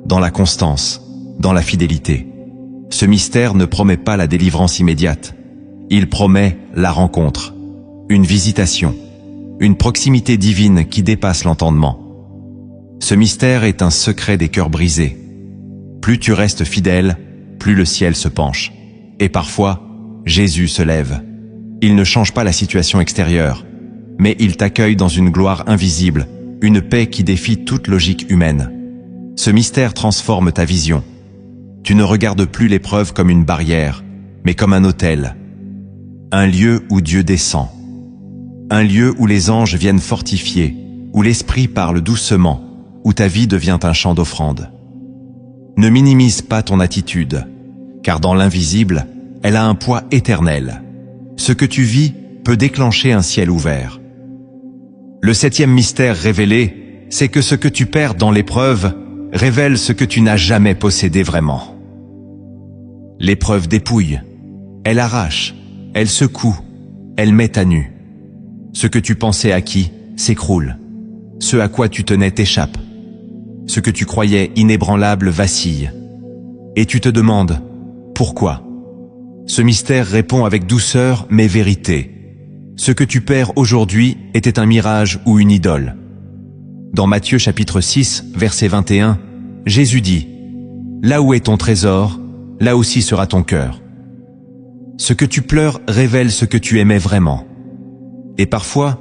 dans la constance, dans la fidélité. Ce mystère ne promet pas la délivrance immédiate. Il promet la rencontre, une visitation, une proximité divine qui dépasse l'entendement. Ce mystère est un secret des cœurs brisés. Plus tu restes fidèle, plus le ciel se penche. Et parfois, Jésus se lève. Il ne change pas la situation extérieure, mais il t'accueille dans une gloire invisible, une paix qui défie toute logique humaine. Ce mystère transforme ta vision. Tu ne regardes plus l'épreuve comme une barrière, mais comme un autel. Un lieu où Dieu descend. Un lieu où les anges viennent fortifier, où l'Esprit parle doucement, où ta vie devient un chant d'offrande. Ne minimise pas ton attitude, car dans l'invisible, elle a un poids éternel. Ce que tu vis peut déclencher un ciel ouvert. Le septième mystère révélé, c'est que ce que tu perds dans l'épreuve révèle ce que tu n'as jamais possédé vraiment. L'épreuve dépouille, elle arrache, elle secoue, elle met à nu. Ce que tu pensais acquis s'écroule. Ce à quoi tu tenais t'échappe. Ce que tu croyais inébranlable vacille. Et tu te demandes, pourquoi ? Ce mystère répond avec douceur mais vérité. Ce que tu perds aujourd'hui était un mirage ou une idole. Dans Matthieu chapitre 6, verset 21, Jésus dit « Là où est ton trésor, là aussi sera ton cœur. » Ce que tu pleures révèle ce que tu aimais vraiment. Et parfois,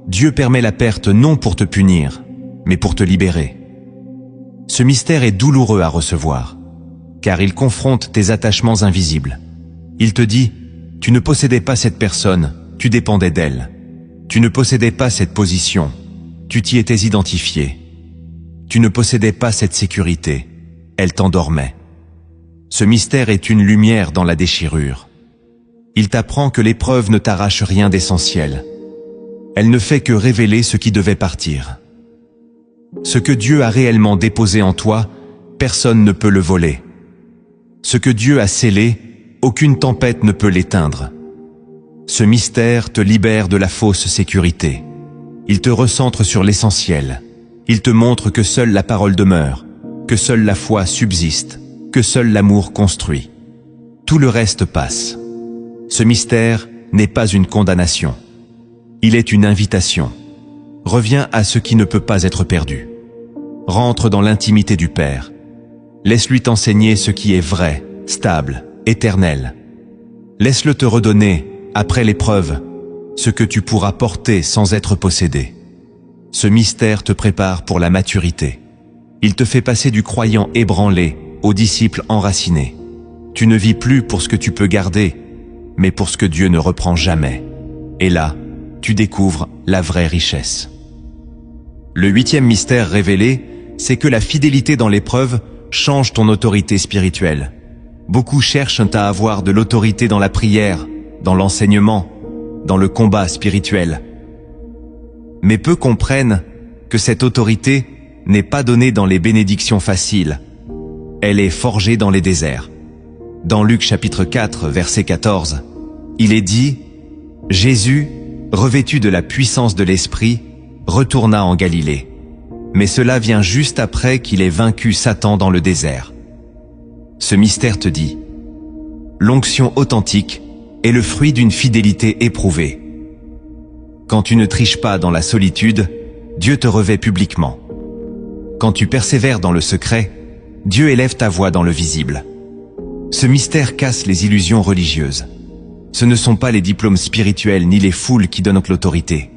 Dieu permet la perte non pour te punir, mais pour te libérer. Ce mystère est douloureux à recevoir, car il confronte tes attachements invisibles. Il te dit « Tu ne possédais pas cette personne, tu dépendais d'elle. Tu ne possédais pas cette position, tu t'y étais identifié. Tu ne possédais pas cette sécurité, elle t'endormait. » Ce mystère est une lumière dans la déchirure. Il t'apprend que l'épreuve ne t'arrache rien d'essentiel. Elle ne fait que révéler ce qui devait partir. Ce que Dieu a réellement déposé en toi, personne ne peut le voler. Ce que Dieu a scellé, aucune tempête ne peut l'éteindre. Ce mystère te libère de la fausse sécurité. Il te recentre sur l'essentiel. Il te montre que seule la parole demeure, que seule la foi subsiste, que seul l'amour construit. Tout le reste passe. Ce mystère n'est pas une condamnation. Il est une invitation. Reviens à ce qui ne peut pas être perdu. Rentre dans l'intimité du Père. Laisse-lui t'enseigner ce qui est vrai, stable, éternel. Laisse-le te redonner, après l'épreuve, ce que tu pourras porter sans être possédé. Ce mystère te prépare pour la maturité. Il te fait passer du croyant ébranlé au disciple enraciné. Tu ne vis plus pour ce que tu peux garder, mais pour ce que Dieu ne reprend jamais. Et là, tu découvres la vraie richesse. Le 8e mystère révélé, c'est que la fidélité dans l'épreuve change ton autorité spirituelle. Beaucoup cherchent à avoir de l'autorité dans la prière, dans l'enseignement, dans le combat spirituel. Mais peu comprennent que cette autorité n'est pas donnée dans les bénédictions faciles. Elle est forgée dans les déserts. Dans Luc chapitre 4, verset 14, il est dit « Jésus, revêtu de la puissance de l'Esprit, retourna en Galilée. Mais cela vient juste après qu'il ait vaincu Satan dans le désert. » Ce mystère te dit « L'onction authentique est le fruit d'une fidélité éprouvée. » Quand tu ne triches pas dans la solitude, Dieu te revêt publiquement. Quand tu persévères dans le secret, Dieu élève ta voix dans le visible. Ce mystère casse les illusions religieuses. Ce ne sont pas les diplômes spirituels ni les foules qui donnent l'autorité.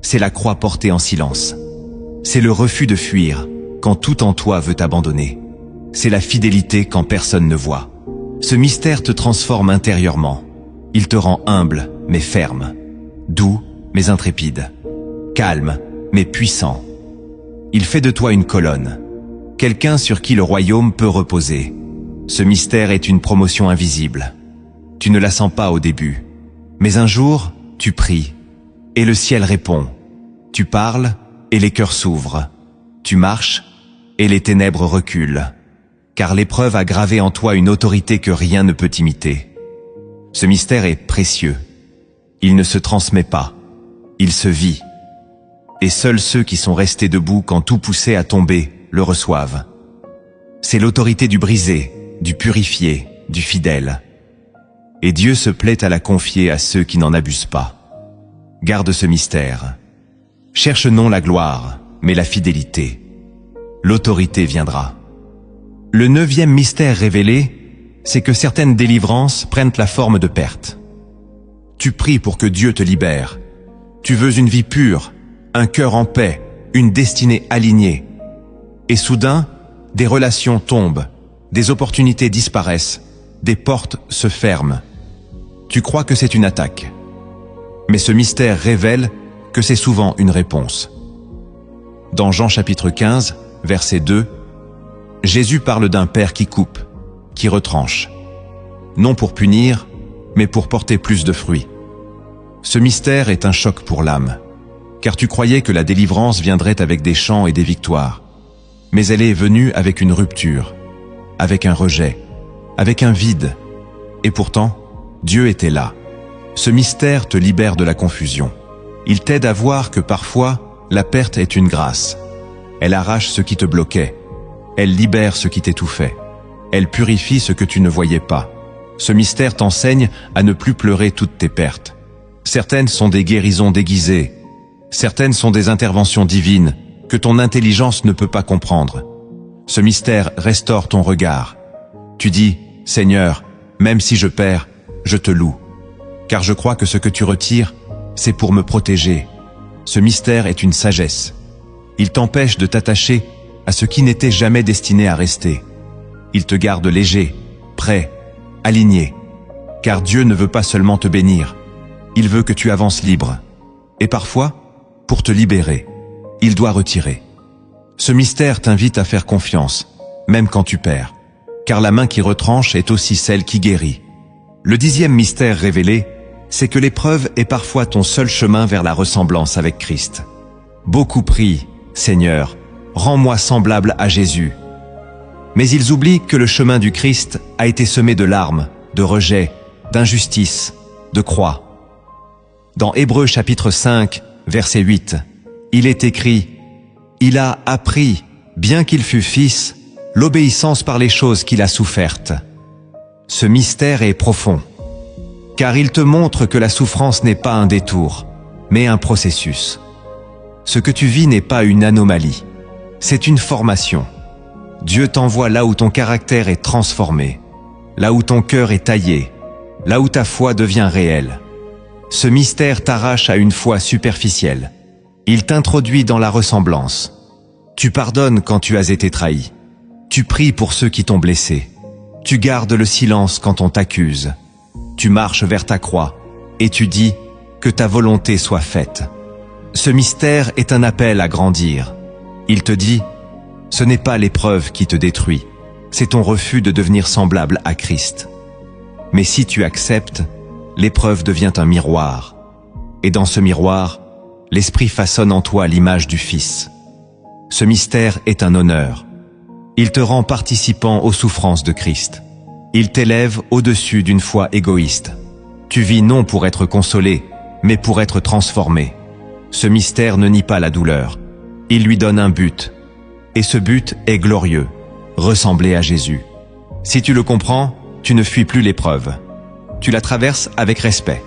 C'est la croix portée en silence. C'est le refus de fuir quand tout en toi veut t'abandonner. C'est la fidélité quand personne ne voit. Ce mystère te transforme intérieurement. Il te rend humble mais ferme, doux mais intrépide, calme mais puissant. Il fait de toi une colonne, quelqu'un sur qui le royaume peut reposer. Ce mystère est une promotion invisible. Tu ne la sens pas au début, mais un jour, tu pries, et le ciel répond. Tu parles, et les cœurs s'ouvrent. Tu marches, et les ténèbres reculent. Car l'épreuve a gravé en toi une autorité que rien ne peut imiter. Ce mystère est précieux. Il ne se transmet pas, il se vit. Et seuls ceux qui sont restés debout quand tout poussait à tomber le reçoivent. C'est l'autorité du brisé, du purifié, du fidèle. Et Dieu se plaît à la confier à ceux qui n'en abusent pas. Garde ce mystère. Cherche non la gloire, mais la fidélité. L'autorité viendra. Le 9e mystère révélé, c'est que certaines délivrances prennent la forme de perte. Tu pries pour que Dieu te libère. Tu veux une vie pure, un cœur en paix, une destinée alignée. Et soudain, des relations tombent, des opportunités disparaissent, des portes se ferment. Tu crois que c'est une attaque. Mais ce mystère révèle que c'est souvent une réponse. Dans Jean chapitre 15, verset 2, Jésus parle d'un père qui coupe, qui retranche. Non pour punir, mais pour porter plus de fruits. Ce mystère est un choc pour l'âme, car tu croyais que la délivrance viendrait avec des chants et des victoires. Mais elle est venue avec une rupture, avec un rejet, avec un vide. Et pourtant, Dieu était là. Ce mystère te libère de la confusion. Il t'aide à voir que parfois, la perte est une grâce. Elle arrache ce qui te bloquait. Elle libère ce qui t'étouffait. Elle purifie ce que tu ne voyais pas. Ce mystère t'enseigne à ne plus pleurer toutes tes pertes. Certaines sont des guérisons déguisées. Certaines sont des interventions divines que ton intelligence ne peut pas comprendre. Ce mystère restaure ton regard. Tu dis, « Seigneur, même si je perds, je te loue. Car je crois que ce que tu retires, c'est pour me protéger. » Ce mystère est une sagesse. Il t'empêche de t'attacher à ce qui n'était jamais destiné à rester. Il te garde léger, prêt, aligné. Car Dieu ne veut pas seulement te bénir. Il veut que tu avances libre. Et parfois, pour te libérer, il doit retirer. Ce mystère t'invite à faire confiance, même quand tu perds. Car la main qui retranche est aussi celle qui guérit. Le 10e mystère révélé, c'est que l'épreuve est parfois ton seul chemin vers la ressemblance avec Christ. Beaucoup prient, « Seigneur, rends-moi semblable à Jésus. » Mais ils oublient que le chemin du Christ a été semé de larmes, de rejet, d'injustice, de croix. Dans Hébreux chapitre 5, verset 8, il est écrit « Il a appris, bien qu'il fût fils, l'obéissance par les choses qu'il a souffertes. » Ce mystère est profond, car il te montre que la souffrance n'est pas un détour, mais un processus. Ce que tu vis n'est pas une anomalie, c'est une formation. Dieu t'envoie là où ton caractère est transformé, là où ton cœur est taillé, là où ta foi devient réelle. Ce mystère t'arrache à une foi superficielle. Il t'introduit dans la ressemblance. Tu pardonnes quand tu as été trahi. Tu pries pour ceux qui t'ont blessé. Tu gardes le silence quand on t'accuse. Tu marches vers ta croix et tu dis que ta volonté soit faite. Ce mystère est un appel à grandir. Il te dit, ce n'est pas l'épreuve qui te détruit, c'est ton refus de devenir semblable à Christ. Mais si tu acceptes, l'épreuve devient un miroir. Et dans ce miroir, l'Esprit façonne en toi l'image du Fils. Ce mystère est un honneur. Il te rend participant aux souffrances de Christ. Il t'élève au-dessus d'une foi égoïste. Tu vis non pour être consolé, mais pour être transformé. Ce mystère ne nie pas la douleur. Il lui donne un but. Et ce but est glorieux, ressembler à Jésus. Si tu le comprends, tu ne fuis plus l'épreuve. Tu la traverses avec respect.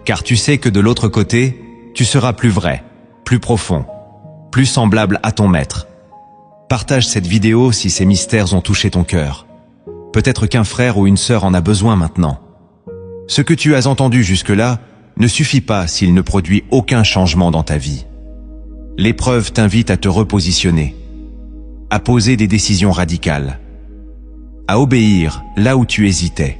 Car tu sais que de l'autre côté, tu seras plus vrai, plus profond, plus semblable à ton Maître. Partage cette vidéo si ces mystères ont touché ton cœur. Peut-être qu'un frère ou une sœur en a besoin maintenant. Ce que tu as entendu jusque-là ne suffit pas s'il ne produit aucun changement dans ta vie. L'épreuve t'invite à te repositionner, à poser des décisions radicales, à obéir là où tu hésitais.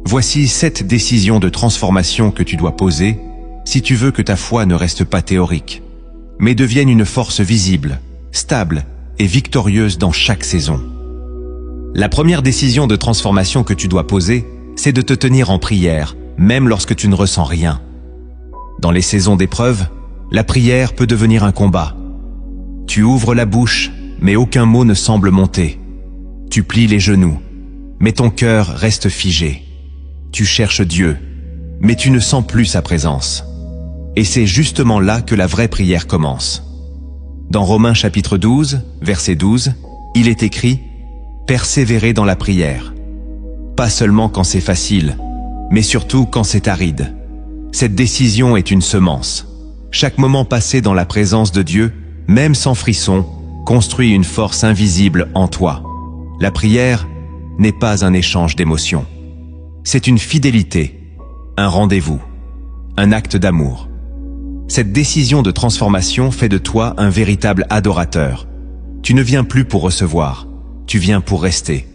Voici 7 décisions de transformation que tu dois poser si tu veux que ta foi ne reste pas théorique, mais devienne une force visible, stable et victorieuse dans chaque saison. La première décision de transformation que tu dois poser, c'est de te tenir en prière, même lorsque tu ne ressens rien. Dans les saisons d'épreuve, la prière peut devenir un combat. Tu ouvres la bouche, mais aucun mot ne semble monter. Tu plies les genoux, mais ton cœur reste figé. Tu cherches Dieu, mais tu ne sens plus sa présence. Et c'est justement là que la vraie prière commence. Dans Romains chapitre 12, verset 12, il est écrit « Persévérez dans la prière ». Pas seulement quand c'est facile, mais surtout quand c'est aride. Cette décision est une semence. Chaque moment passé dans la présence de Dieu, même sans frisson, construit une force invisible en toi. La prière n'est pas un échange d'émotions. C'est une fidélité, un rendez-vous, un acte d'amour. Cette décision de transformation fait de toi un véritable adorateur. Tu ne viens plus pour recevoir, tu viens pour rester.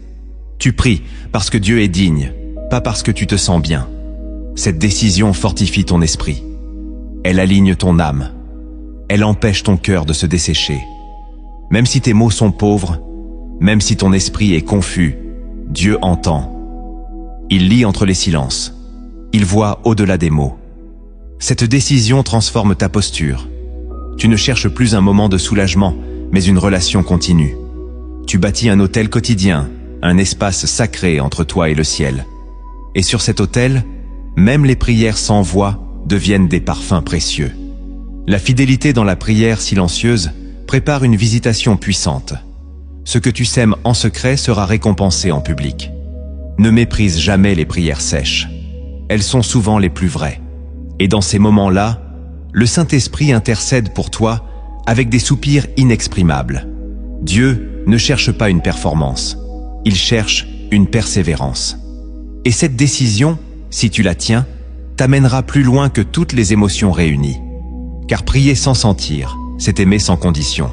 Tu pries parce que Dieu est digne, pas parce que tu te sens bien. Cette décision fortifie ton esprit. Elle aligne ton âme. Elle empêche ton cœur de se dessécher. Même si tes mots sont pauvres, même si ton esprit est confus, Dieu entend. Il lit entre les silences. Il voit au-delà des mots. Cette décision transforme ta posture. Tu ne cherches plus un moment de soulagement, mais une relation continue. Tu bâtis un autel quotidien, un espace sacré entre toi et le ciel. Et sur cet autel, même les prières sans voix deviennent des parfums précieux. La fidélité dans la prière silencieuse prépare une visitation puissante. Ce que tu sèmes en secret sera récompensé en public. Ne méprise jamais les prières sèches. Elles sont souvent les plus vraies. Et dans ces moments-là, le Saint-Esprit intercède pour toi avec des soupirs inexprimables. Dieu ne cherche pas une performance, il cherche une persévérance. Et cette décision, si tu la tiens, t'amènera plus loin que toutes les émotions réunies. Car prier sans sentir, c'est aimer sans condition.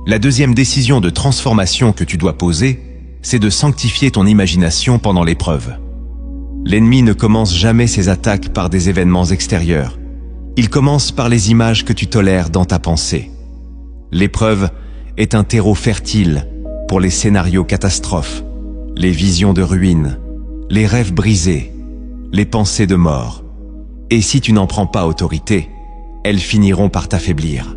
La deuxième décision de transformation que tu dois poser, c'est de sanctifier ton imagination pendant l'épreuve. L'ennemi ne commence jamais ses attaques par des événements extérieurs. Il commence par les images que tu tolères dans ta pensée. L'épreuve est un terreau fertile pour les scénarios catastrophes, les visions de ruines, les rêves brisés, les pensées de mort. Et si tu n'en prends pas autorité, elles finiront par t'affaiblir.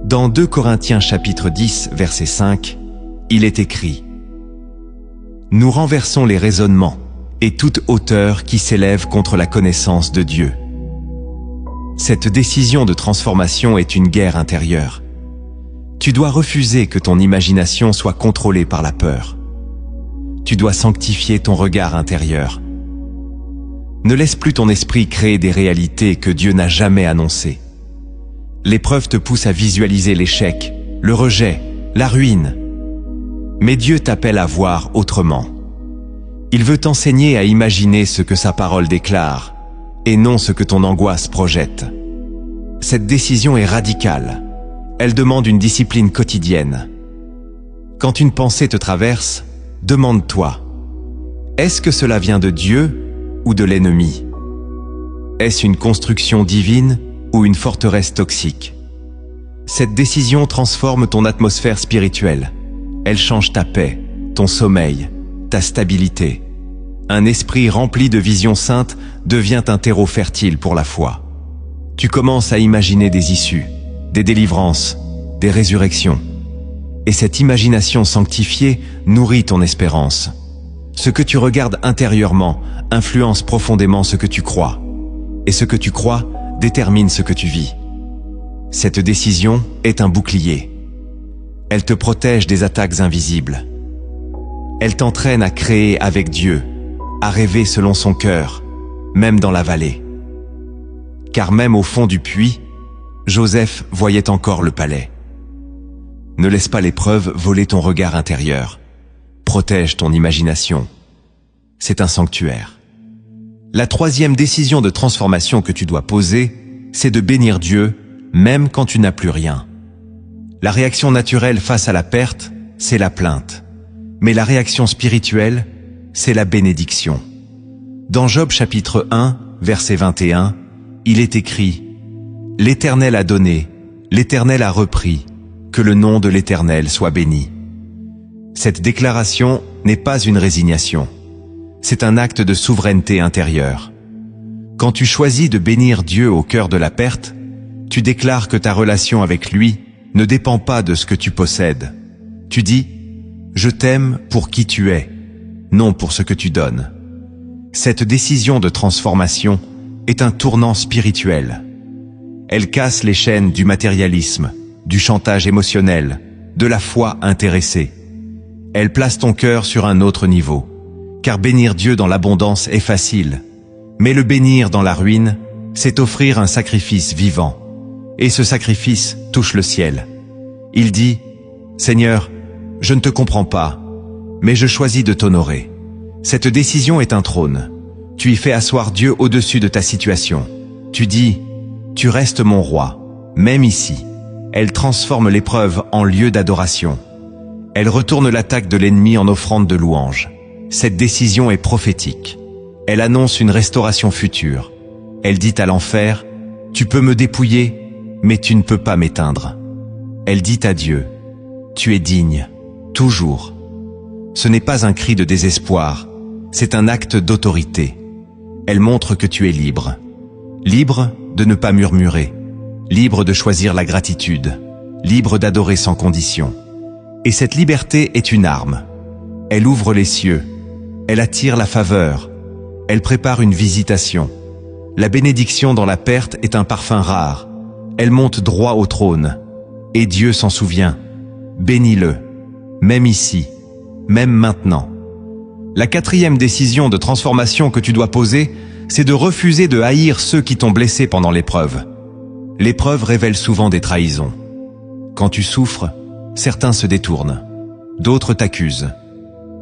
Dans 2 Corinthiens chapitre 10, verset 5, il est écrit « Nous renversons les raisonnements et toute hauteur qui s'élève contre la connaissance de Dieu. » Cette décision de transformation est une guerre intérieure. Tu dois refuser que ton imagination soit contrôlée par la peur. Tu dois sanctifier ton regard intérieur. Ne laisse plus ton esprit créer des réalités que Dieu n'a jamais annoncées. L'épreuve te pousse à visualiser l'échec, le rejet, la ruine. Mais Dieu t'appelle à voir autrement. Il veut t'enseigner à imaginer ce que sa parole déclare, et non ce que ton angoisse projette. Cette décision est radicale. Elle demande une discipline quotidienne. Quand une pensée te traverse, demande-toi, est-ce que cela vient de Dieu ou de l'ennemi? Est-ce une construction divine ou une forteresse toxique? Cette décision transforme ton atmosphère spirituelle. Elle change ta paix, ton sommeil, ta stabilité. Un esprit rempli de visions saintes devient un terreau fertile pour la foi. Tu commences à imaginer des issues, des délivrances, des résurrections. Et cette imagination sanctifiée nourrit ton espérance. Ce que tu regardes intérieurement influence profondément ce que tu crois. Et ce que tu crois détermine ce que tu vis. Cette décision est un bouclier. Elle te protège des attaques invisibles. Elle t'entraîne à créer avec Dieu, à rêver selon son cœur, même dans la vallée. Car même au fond du puits, Joseph voyait encore le palais. Ne laisse pas l'épreuve voler ton regard intérieur. Protège ton imagination. C'est un sanctuaire. La troisième décision de transformation que tu dois poser, c'est de bénir Dieu, même quand tu n'as plus rien. La réaction naturelle face à la perte, c'est la plainte. Mais la réaction spirituelle, c'est la bénédiction. Dans Job chapitre 1, verset 21, il est écrit « L'Éternel a donné, l'Éternel a repris, que le nom de l'Éternel soit béni. » Cette déclaration n'est pas une résignation. C'est un acte de souveraineté intérieure. Quand tu choisis de bénir Dieu au cœur de la perte, tu déclares que ta relation avec lui ne dépend pas de ce que tu possèdes. Tu dis « Je t'aime pour qui tu es, non pour ce que tu donnes. » Cette décision de transformation est un tournant spirituel. Elle casse les chaînes du matérialisme, du chantage émotionnel, de la foi intéressée. Elle place ton cœur sur un autre niveau, car bénir Dieu dans l'abondance est facile. Mais le bénir dans la ruine, c'est offrir un sacrifice vivant. Et ce sacrifice touche le ciel. Il dit « Seigneur, je ne te comprends pas, mais je choisis de t'honorer. » Cette décision est un trône. Tu y fais asseoir Dieu au-dessus de ta situation. Tu dis « Tu restes mon roi, même ici. » Elle transforme l'épreuve en lieu d'adoration. Elle retourne l'attaque de l'ennemi en offrande de louange. Cette décision est prophétique. Elle annonce une restauration future. Elle dit à l'enfer « Tu peux me dépouiller, mais tu ne peux pas m'éteindre. » Elle dit à Dieu « Tu es digne, toujours. » Ce n'est pas un cri de désespoir, c'est un acte d'autorité. Elle montre que tu es libre. Libre de ne pas murmurer. Libre de choisir la gratitude. Libre d'adorer sans condition. Et cette liberté est une arme. Elle ouvre les cieux. Elle attire la faveur. Elle prépare une visitation. La bénédiction dans la perte est un parfum rare. Elle monte droit au trône. Et Dieu s'en souvient. Bénis-le, même ici, même maintenant. La quatrième décision de transformation que tu dois poser, c'est de refuser de haïr ceux qui t'ont blessé pendant l'épreuve. L'épreuve révèle souvent des trahisons. Quand tu souffres, certains se détournent. D'autres t'accusent.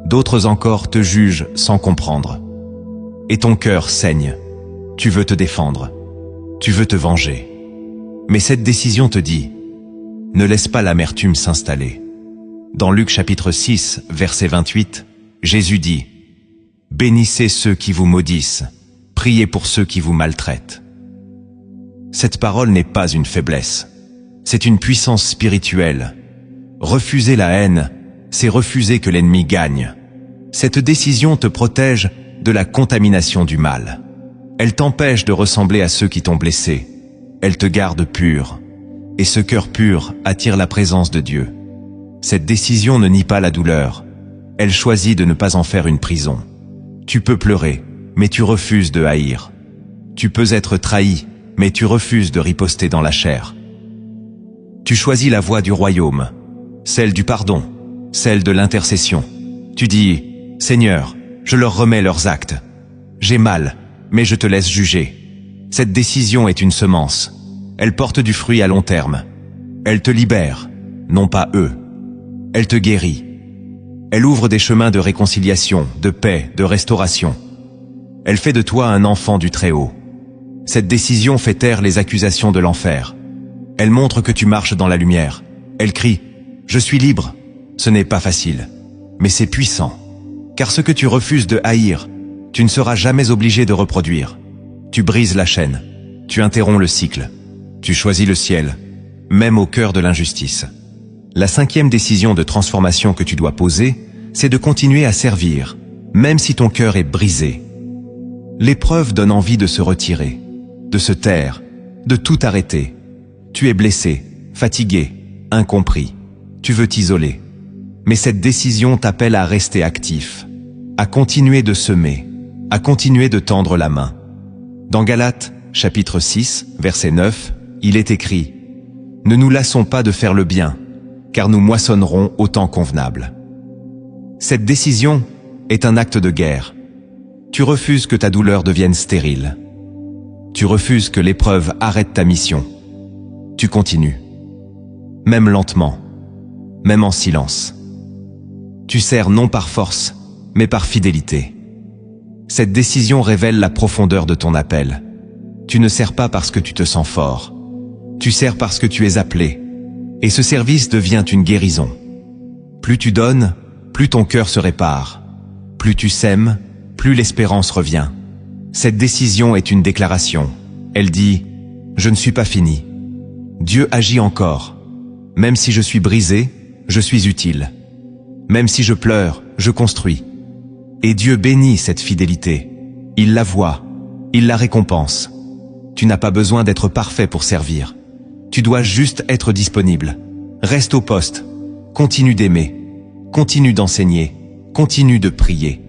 D'autres encore te jugent sans comprendre. Et ton cœur saigne. Tu veux te défendre. Tu veux te venger. Mais cette décision te dit « Ne laisse pas l'amertume s'installer. » Dans Luc chapitre 6, verset 28, Jésus dit « Bénissez ceux qui vous maudissent, priez pour ceux qui vous maltraitent. » Cette parole n'est pas une faiblesse, c'est une puissance spirituelle. Refuser la haine, c'est refuser que l'ennemi gagne. Cette décision te protège de la contamination du mal. Elle t'empêche de ressembler à ceux qui t'ont blessé. Elle te garde pur. Et ce cœur pur attire la présence de Dieu. Cette décision ne nie pas la douleur. Elle choisit de ne pas en faire une prison. Tu peux pleurer, mais tu refuses de haïr. Tu peux être trahi, mais tu refuses de riposter dans la chair. Tu choisis la voie du royaume, celle du pardon, celle de l'intercession. Tu dis « Seigneur, je leur remets leurs actes. J'ai mal, mais je te laisse juger. » Cette décision est une semence. Elle porte du fruit à long terme. Elle te libère, non pas eux. Elle te guérit. Elle ouvre des chemins de réconciliation, de paix, de restauration. Elle fait de toi un enfant du Très-Haut. Cette décision fait taire les accusations de l'enfer. Elle montre que tu marches dans la lumière. Elle crie « Je suis libre ». Ce n'est pas facile, mais c'est puissant. Car ce que tu refuses de haïr, tu ne seras jamais obligé de reproduire. Tu brises la chaîne, tu interromps le cycle, tu choisis le ciel, même au cœur de l'injustice. La 5e décision de transformation que tu dois poser, c'est de continuer à servir, même si ton cœur est brisé. L'épreuve donne envie de se retirer, de se taire, de tout arrêter. Tu es blessé, fatigué, incompris. Tu veux t'isoler. Mais cette décision t'appelle à rester actif, à continuer de semer, à continuer de tendre la main. Dans Galates, chapitre 6, verset 9, il est écrit « Ne nous lassons pas de faire le bien, car nous moissonnerons au temps convenable. » Cette décision est un acte de guerre. Tu refuses que ta douleur devienne stérile. Tu refuses que l'épreuve arrête ta mission. Tu continues. Même lentement, même en silence. Tu sers non par force, mais par fidélité. Cette décision révèle la profondeur de ton appel. Tu ne sers pas parce que tu te sens fort. Tu sers parce que tu es appelé. Et ce service devient une guérison. Plus tu donnes, plus ton cœur se répare. Plus tu sèmes, plus l'espérance revient. Cette décision est une déclaration. Elle dit « Je ne suis pas fini. Dieu agit encore. Même si je suis brisé, je suis utile. Même si je pleure, je construis. » Et Dieu bénit cette fidélité. Il la voit, il la récompense. Tu n'as pas besoin d'être parfait pour servir. Tu dois juste être disponible. Reste au poste. Continue d'aimer. Continue d'enseigner. Continue de prier.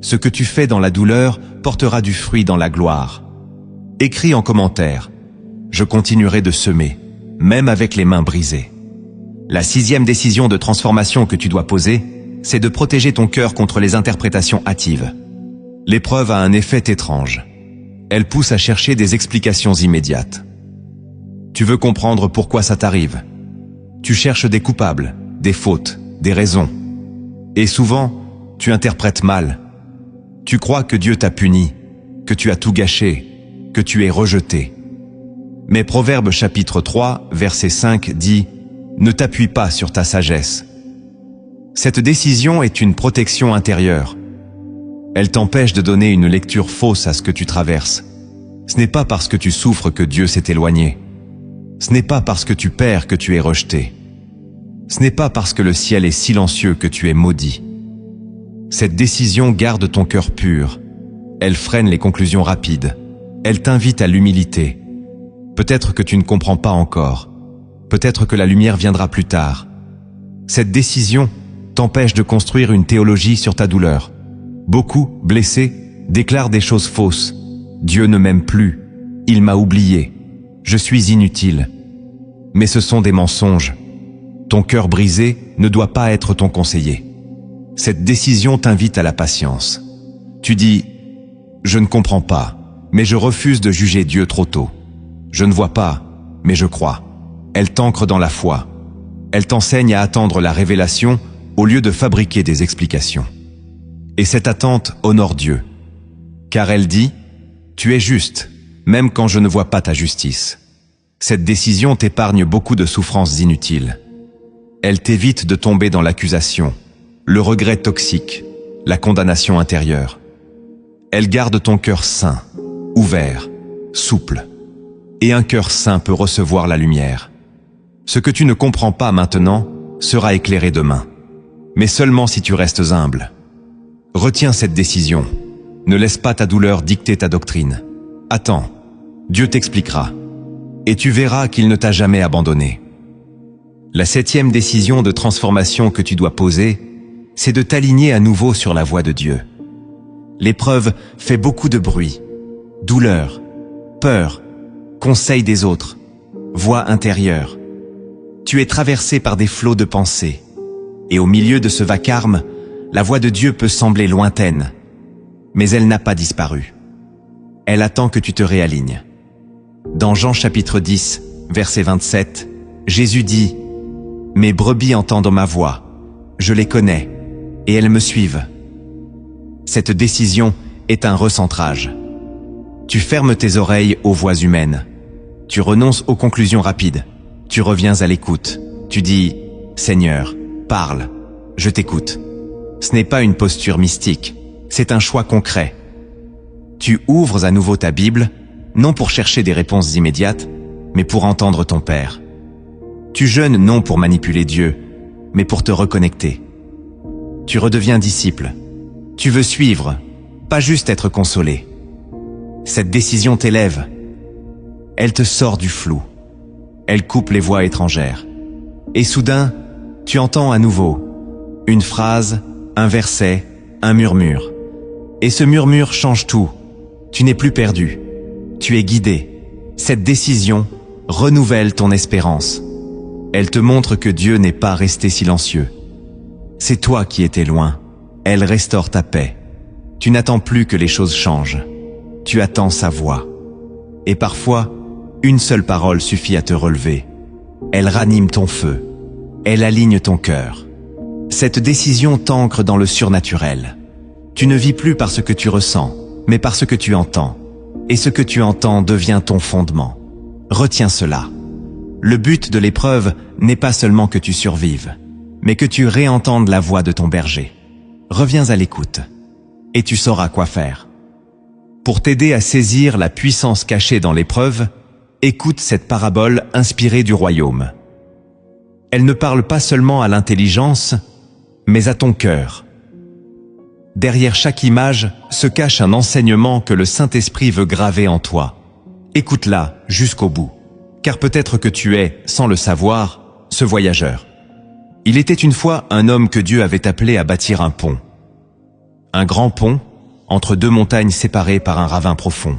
Ce que tu fais dans la douleur portera du fruit dans la gloire. Écris en commentaire. Je continuerai de semer, même avec les mains brisées. La 6e décision de transformation que tu dois poser, c'est de protéger ton cœur contre les interprétations hâtives. L'épreuve a un effet étrange. Elle pousse à chercher des explications immédiates. Tu veux comprendre pourquoi ça t'arrive. Tu cherches des coupables, des fautes, des raisons. Et souvent, tu interprètes mal. Tu crois que Dieu t'a puni, que tu as tout gâché, que tu es rejeté. Mais Proverbes chapitre 3, verset 5 dit « Ne t'appuie pas sur ta sagesse ». Cette décision est une protection intérieure. Elle t'empêche de donner une lecture fausse à ce que tu traverses. Ce n'est pas parce que tu souffres que Dieu s'est éloigné. Ce n'est pas parce que tu perds que tu es rejeté. Ce n'est pas parce que le ciel est silencieux que tu es maudit. Cette décision garde ton cœur pur. Elle freine les conclusions rapides. Elle t'invite à l'humilité. Peut-être que tu ne comprends pas encore. Peut-être que la lumière viendra plus tard. Cette décision t'empêche de construire une théologie sur ta douleur. Beaucoup, blessés, déclarent des choses fausses. Dieu ne m'aime plus. Il m'a oublié. Je suis inutile. Mais ce sont des mensonges. Ton cœur brisé ne doit pas être ton conseiller. Cette décision t'invite à la patience. Tu dis « Je ne comprends pas, mais je refuse de juger Dieu trop tôt. Je ne vois pas, mais je crois. » Elle t'ancre dans la foi. Elle t'enseigne à attendre la révélation au lieu de fabriquer des explications. Et cette attente honore Dieu. Car elle dit « Tu es juste, même quand je ne vois pas ta justice. » Cette décision t'épargne beaucoup de souffrances inutiles. Elle t'évite de tomber dans l'accusation, le regret toxique, la condamnation intérieure. Elle garde ton cœur sain, ouvert, souple. Et un cœur sain peut recevoir la lumière. Ce que tu ne comprends pas maintenant sera éclairé demain. Mais seulement si tu restes humble. Retiens cette décision. Ne laisse pas ta douleur dicter ta doctrine. Attends, Dieu t'expliquera. Et tu verras qu'il ne t'a jamais abandonné. La 7e décision de transformation que tu dois poser, c'est de t'aligner à nouveau sur la voie de Dieu. L'épreuve fait beaucoup de bruit. Douleur, peur, conseil des autres, voix intérieure. Tu es traversé par des flots de pensées. Et au milieu de ce vacarme, la voix de Dieu peut sembler lointaine. Mais elle n'a pas disparu. Elle attend que tu te réalignes. Dans Jean chapitre 10, verset 27, Jésus dit « Mes brebis entendent ma voix, je les connais, et elles me suivent. » Cette décision est un recentrage. Tu fermes tes oreilles aux voix humaines. Tu renonces aux conclusions rapides. Tu reviens à l'écoute. Tu dis « Seigneur, parle, je t'écoute. » Ce n'est pas une posture mystique, c'est un choix concret. Tu ouvres à nouveau ta Bible, non pour chercher des réponses immédiates, mais pour entendre ton Père. Tu jeûnes non pour manipuler Dieu, mais pour te reconnecter. Tu redeviens disciple. Tu veux suivre, pas juste être consolé. Cette décision t'élève. Elle te sort du flou. Elle coupe les voix étrangères. Et soudain, tu entends à nouveau une phrase, un verset, un murmure. Et ce murmure change tout. Tu n'es plus perdu. Tu es guidé. Cette décision renouvelle ton espérance. Elle te montre que Dieu n'est pas resté silencieux. C'est toi qui étais loin. Elle restaure ta paix. Tu n'attends plus que les choses changent. Tu attends sa voix. Et parfois, une seule parole suffit à te relever. Elle ranime ton feu. Elle aligne ton cœur. Cette décision t'ancre dans le surnaturel. Tu ne vis plus par ce que tu ressens, mais par ce que tu entends. Et ce que tu entends devient ton fondement. Retiens cela. Le but de l'épreuve n'est pas seulement que tu survives, mais que tu réentendes la voix de ton berger. Reviens à l'écoute, et tu sauras quoi faire. Pour t'aider à saisir la puissance cachée dans l'épreuve, écoute cette parabole inspirée du royaume. Elle ne parle pas seulement à l'intelligence, mais à ton cœur. Derrière chaque image se cache un enseignement que le Saint-Esprit veut graver en toi. Écoute-la jusqu'au bout, car peut-être que tu es, sans le savoir, ce voyageur. Il était une fois un homme que Dieu avait appelé à bâtir un pont. Un grand pont, entre deux montagnes séparées par un ravin profond.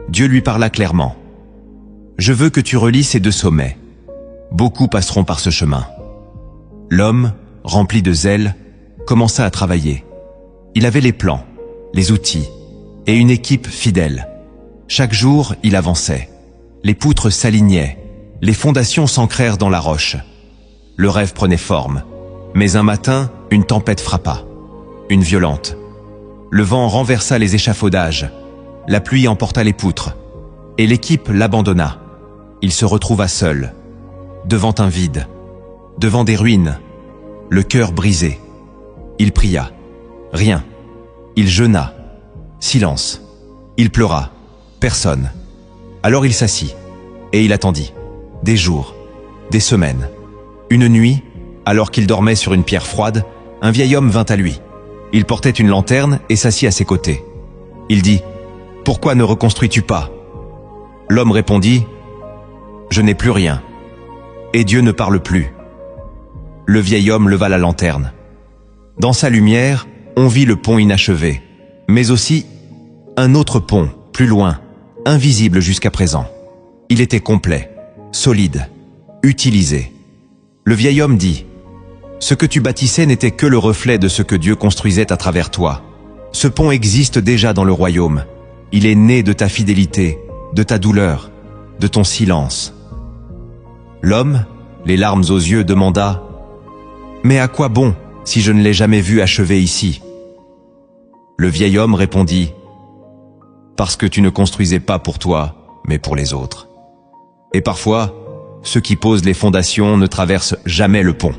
Dieu lui parla clairement. « Je veux que tu relis ces deux sommets. Beaucoup passeront par ce chemin. » L'homme, rempli de zèle, commença à travailler. Il avait les plans, les outils et une équipe fidèle. Chaque jour, il avançait. Les poutres s'alignaient, les fondations s'ancrèrent dans la roche. Le rêve prenait forme. Mais un matin, une tempête frappa. Une violente. Le vent renversa les échafaudages. La pluie emporta les poutres. Et l'équipe l'abandonna. Il se retrouva seul, devant un vide, devant des ruines, le cœur brisé. Il pria. Rien. Il jeûna. Silence. Il pleura. Personne. Alors il s'assit, et il attendit. Des jours, des semaines. Une nuit, alors qu'il dormait sur une pierre froide, un vieil homme vint à lui. Il portait une lanterne et s'assit à ses côtés. Il dit « Pourquoi ne reconstruis-tu pas » L'homme répondit « Je n'ai plus rien. Et Dieu ne parle plus. » Le vieil homme leva la lanterne. Dans sa lumière, on vit le pont inachevé, mais aussi un autre pont, plus loin, invisible jusqu'à présent. Il était complet, solide, utilisé. Le vieil homme dit « Ce que tu bâtissais n'était que le reflet de ce que Dieu construisait à travers toi. Ce pont existe déjà dans le royaume. Il est né de ta fidélité, de ta douleur, de ton silence. » L'homme, les larmes aux yeux, demanda « Mais à quoi bon si je ne l'ai jamais vu achevé ici ?» Le vieil homme répondit « Parce que tu ne construisais pas pour toi, mais pour les autres. Et parfois, ceux qui posent les fondations ne traversent jamais le pont,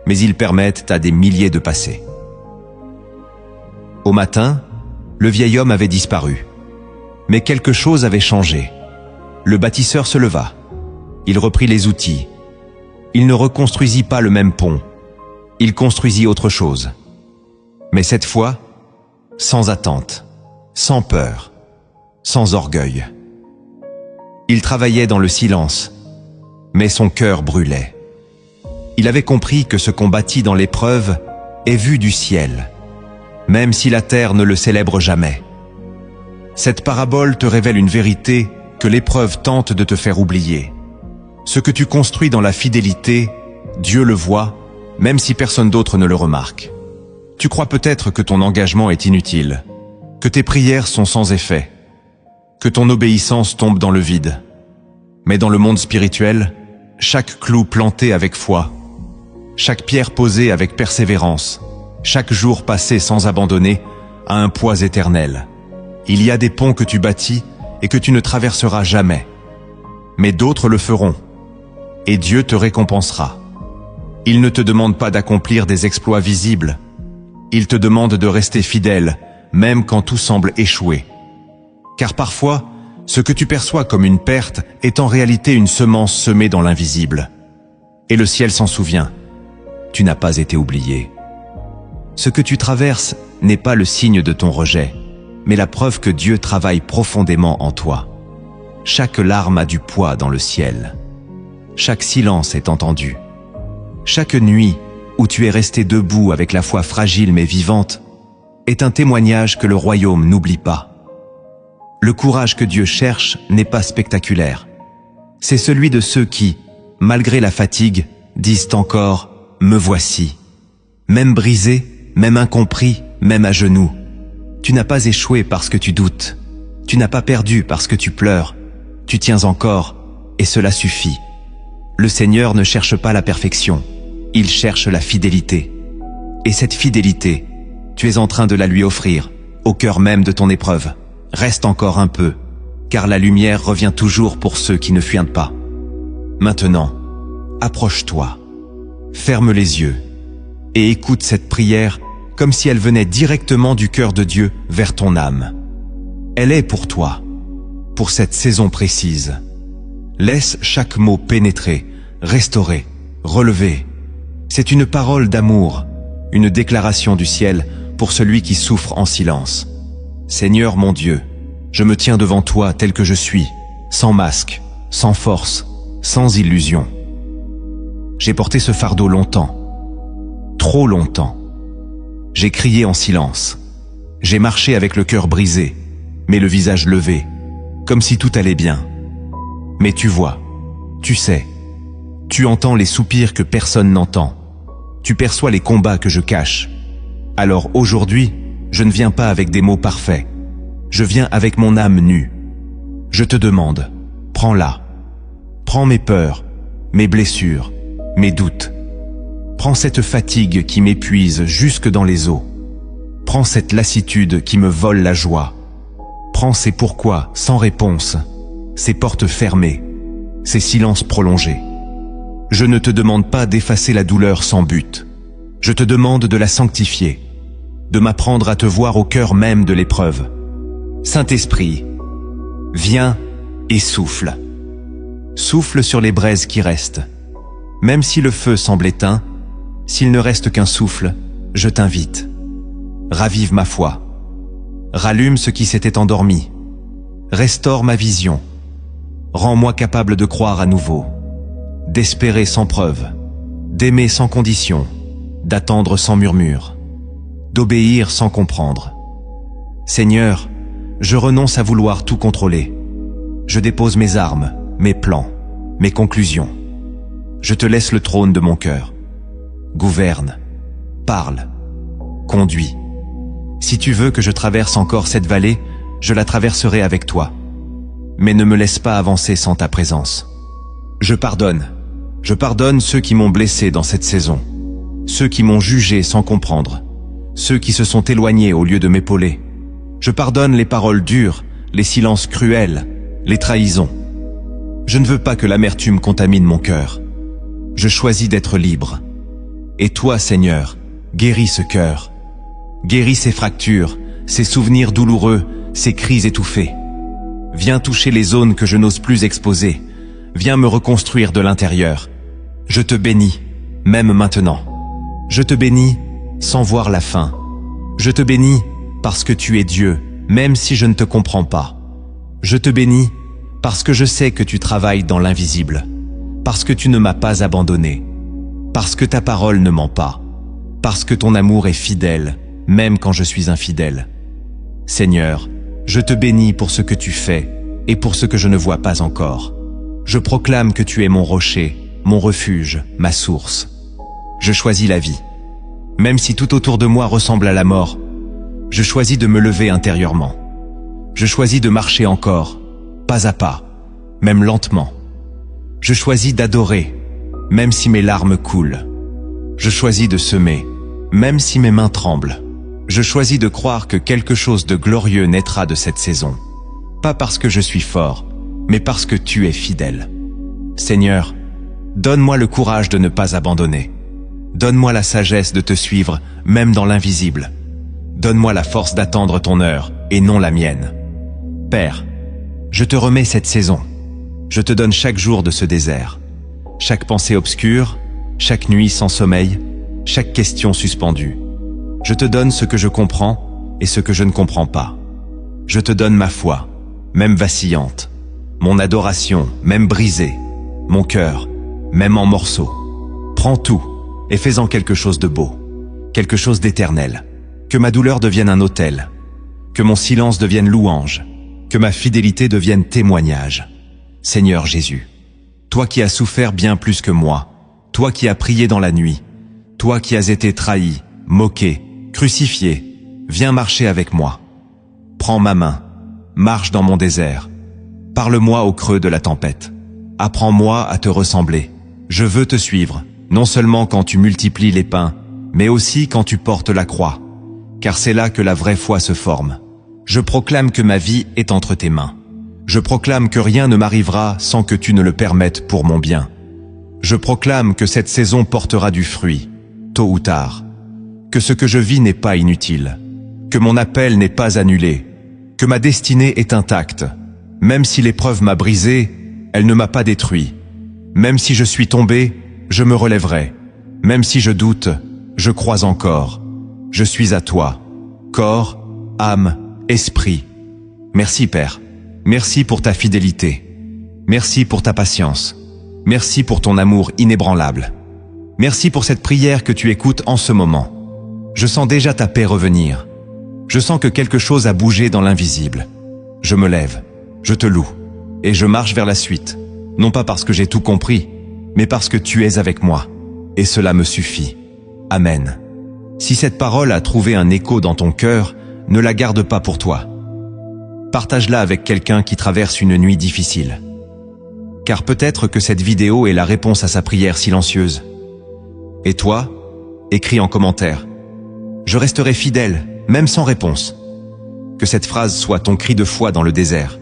mais ils permettent à des milliers de passer. » Au matin, le vieil homme avait disparu. Mais quelque chose avait changé. Le bâtisseur se leva. Il reprit les outils. Il ne reconstruisit pas le même pont. Il construisit autre chose. Mais cette fois, sans attente, sans peur, sans orgueil. Il travaillait dans le silence, mais son cœur brûlait. Il avait compris que ce qu'on bâtit dans l'épreuve est vu du ciel, même si la terre ne le célèbre jamais. Cette parabole te révèle une vérité que l'épreuve tente de te faire oublier. Ce que tu construis dans la fidélité, Dieu le voit, même si personne d'autre ne le remarque. Tu crois peut-être que ton engagement est inutile, que tes prières sont sans effet. que ton obéissance tombe dans le vide. Mais dans le monde spirituel, chaque clou planté avec foi, chaque pierre posée avec persévérance, chaque jour passé sans abandonner, a un poids éternel. Il y a des ponts que tu bâtis et que tu ne traverseras jamais. Mais d'autres le feront, et Dieu te récompensera. Il ne te demande pas d'accomplir des exploits visibles. Il te demande de rester fidèle, même quand tout semble échouer. Car parfois, ce que tu perçois comme une perte est en réalité une semence semée dans l'invisible. Et le ciel s'en souvient. Tu n'as pas été oublié. Ce que tu traverses n'est pas le signe de ton rejet, mais la preuve que Dieu travaille profondément en toi. Chaque larme a du poids dans le ciel. Chaque silence est entendu. Chaque nuit où tu es resté debout avec la foi fragile mais vivante est un témoignage que le royaume n'oublie pas. Le courage que Dieu cherche n'est pas spectaculaire. C'est celui de ceux qui, malgré la fatigue, disent encore « Me voici ». Même brisé, même incompris, même à genoux. Tu n'as pas échoué parce que tu doutes. Tu n'as pas perdu parce que tu pleures. Tu tiens encore, et cela suffit. Le Seigneur ne cherche pas la perfection. Il cherche la fidélité. Et cette fidélité, tu es en train de la lui offrir, au cœur même de ton épreuve. Reste encore un peu, car la lumière revient toujours pour ceux qui ne fuient pas. Maintenant, approche-toi, ferme les yeux, et écoute cette prière comme si elle venait directement du cœur de Dieu vers ton âme. Elle est pour toi, pour cette saison précise. Laisse chaque mot pénétrer, restaurer, relever. C'est une parole d'amour, une déclaration du ciel pour celui qui souffre en silence. Seigneur mon Dieu, je me tiens devant toi tel que je suis, sans masque, sans force, sans illusion. J'ai porté ce fardeau longtemps, trop longtemps. J'ai crié en silence. J'ai marché avec le cœur brisé, mais le visage levé, comme si tout allait bien. Mais tu vois, tu sais, tu entends les soupirs que personne n'entend. Tu perçois les combats que je cache. Alors aujourd'hui, je ne viens pas avec des mots parfaits. Je viens avec mon âme nue. Je te demande, prends-la. Prends mes peurs, mes blessures, mes doutes. Prends cette fatigue qui m'épuise jusque dans les os. Prends cette lassitude qui me vole la joie. Prends ces pourquoi sans réponse, ces portes fermées, ces silences prolongés. Je ne te demande pas d'effacer la douleur sans but. Je te demande de la sanctifier, de m'apprendre à te voir au cœur même de l'épreuve. Saint-Esprit, viens et souffle. Souffle sur les braises qui restent. Même si le feu semble éteint, s'il ne reste qu'un souffle, je t'invite. Ravive ma foi. Rallume ce qui s'était endormi. Restaure ma vision. Rends-moi capable de croire à nouveau, d'espérer sans preuve, d'aimer sans condition, d'attendre sans murmure, d'obéir sans comprendre. Seigneur, je renonce à vouloir tout contrôler. Je dépose mes armes, mes plans, mes conclusions. Je te laisse le trône de mon cœur. Gouverne, parle, conduis. Si tu veux que je traverse encore cette vallée, je la traverserai avec toi. Mais ne me laisse pas avancer sans ta présence. Je pardonne ceux qui m'ont blessé dans cette saison, ceux qui m'ont jugé sans comprendre, ceux qui se sont éloignés au lieu de m'épauler. Je pardonne les paroles dures, les silences cruels, les trahisons. Je ne veux pas que l'amertume contamine mon cœur. Je choisis d'être libre. Et toi, Seigneur, guéris ce cœur. Guéris ces fractures, ces souvenirs douloureux, ces cris étouffés. Viens toucher les zones que je n'ose plus exposer. Viens me reconstruire de l'intérieur. Je te bénis, même maintenant. Je te bénis sans voir la fin. Je te bénis parce que tu es Dieu, même si je ne te comprends pas. Je te bénis parce que je sais que tu travailles dans l'invisible, parce que tu ne m'as pas abandonné, parce que ta parole ne ment pas, parce que ton amour est fidèle, même quand je suis infidèle. Seigneur, je te bénis pour ce que tu fais et pour ce que je ne vois pas encore. Je proclame que tu es mon rocher, mon refuge, ma source. Je choisis la vie. Même si tout autour de moi ressemble à la mort, je choisis de me lever intérieurement. Je choisis de marcher encore, pas à pas, même lentement. Je choisis d'adorer, même si mes larmes coulent. Je choisis de semer, même si mes mains tremblent. Je choisis de croire que quelque chose de glorieux naîtra de cette saison. Pas parce que je suis fort, mais parce que tu es fidèle. Seigneur, donne-moi le courage de ne pas abandonner. Donne-moi la sagesse de te suivre, même dans l'invisible. Donne-moi la force d'attendre ton heure, et non la mienne. Père, je te remets cette saison. Je te donne chaque jour de ce désert. Chaque pensée obscure, chaque nuit sans sommeil, chaque question suspendue. Je te donne ce que je comprends et ce que je ne comprends pas. Je te donne ma foi, même vacillante, mon adoration, même brisée, mon cœur, même en morceaux. Prends tout et fais-en quelque chose de beau, quelque chose d'éternel. Que ma douleur devienne un autel, que mon silence devienne louange, que ma fidélité devienne témoignage. Seigneur Jésus, toi qui as souffert bien plus que moi, toi qui as prié dans la nuit, toi qui as été trahi, moqué, crucifié, viens marcher avec moi. Prends ma main, marche dans mon désert. Parle-moi au creux de la tempête. Apprends-moi à te ressembler. Je veux te suivre, non seulement quand tu multiplies les pains, mais aussi quand tu portes la croix. Car c'est là que la vraie foi se forme. Je proclame que ma vie est entre tes mains. Je proclame que rien ne m'arrivera sans que tu ne le permettes pour mon bien. Je proclame que cette saison portera du fruit, tôt ou tard. Que ce que je vis n'est pas inutile. Que mon appel n'est pas annulé. Que ma destinée est intacte. Même si l'épreuve m'a brisé, elle ne m'a pas détruit. Même si je suis tombé, je me relèverai. Même si je doute, je crois encore. Je suis à toi, corps, âme, esprit. Merci Père. Merci pour ta fidélité. Merci pour ta patience. Merci pour ton amour inébranlable. Merci pour cette prière que tu écoutes en ce moment. Je sens déjà ta paix revenir. Je sens que quelque chose a bougé dans l'invisible. Je me lève, je te loue, et je marche vers la suite. Non pas parce que j'ai tout compris, mais parce que tu es avec moi. Et cela me suffit. Amen. Si cette parole a trouvé un écho dans ton cœur, ne la garde pas pour toi. Partage-la avec quelqu'un qui traverse une nuit difficile. Car peut-être que cette vidéo est la réponse à sa prière silencieuse. Et toi, écris en commentaire. Je resterai fidèle, même sans réponse. Que cette phrase soit ton cri de foi dans le désert.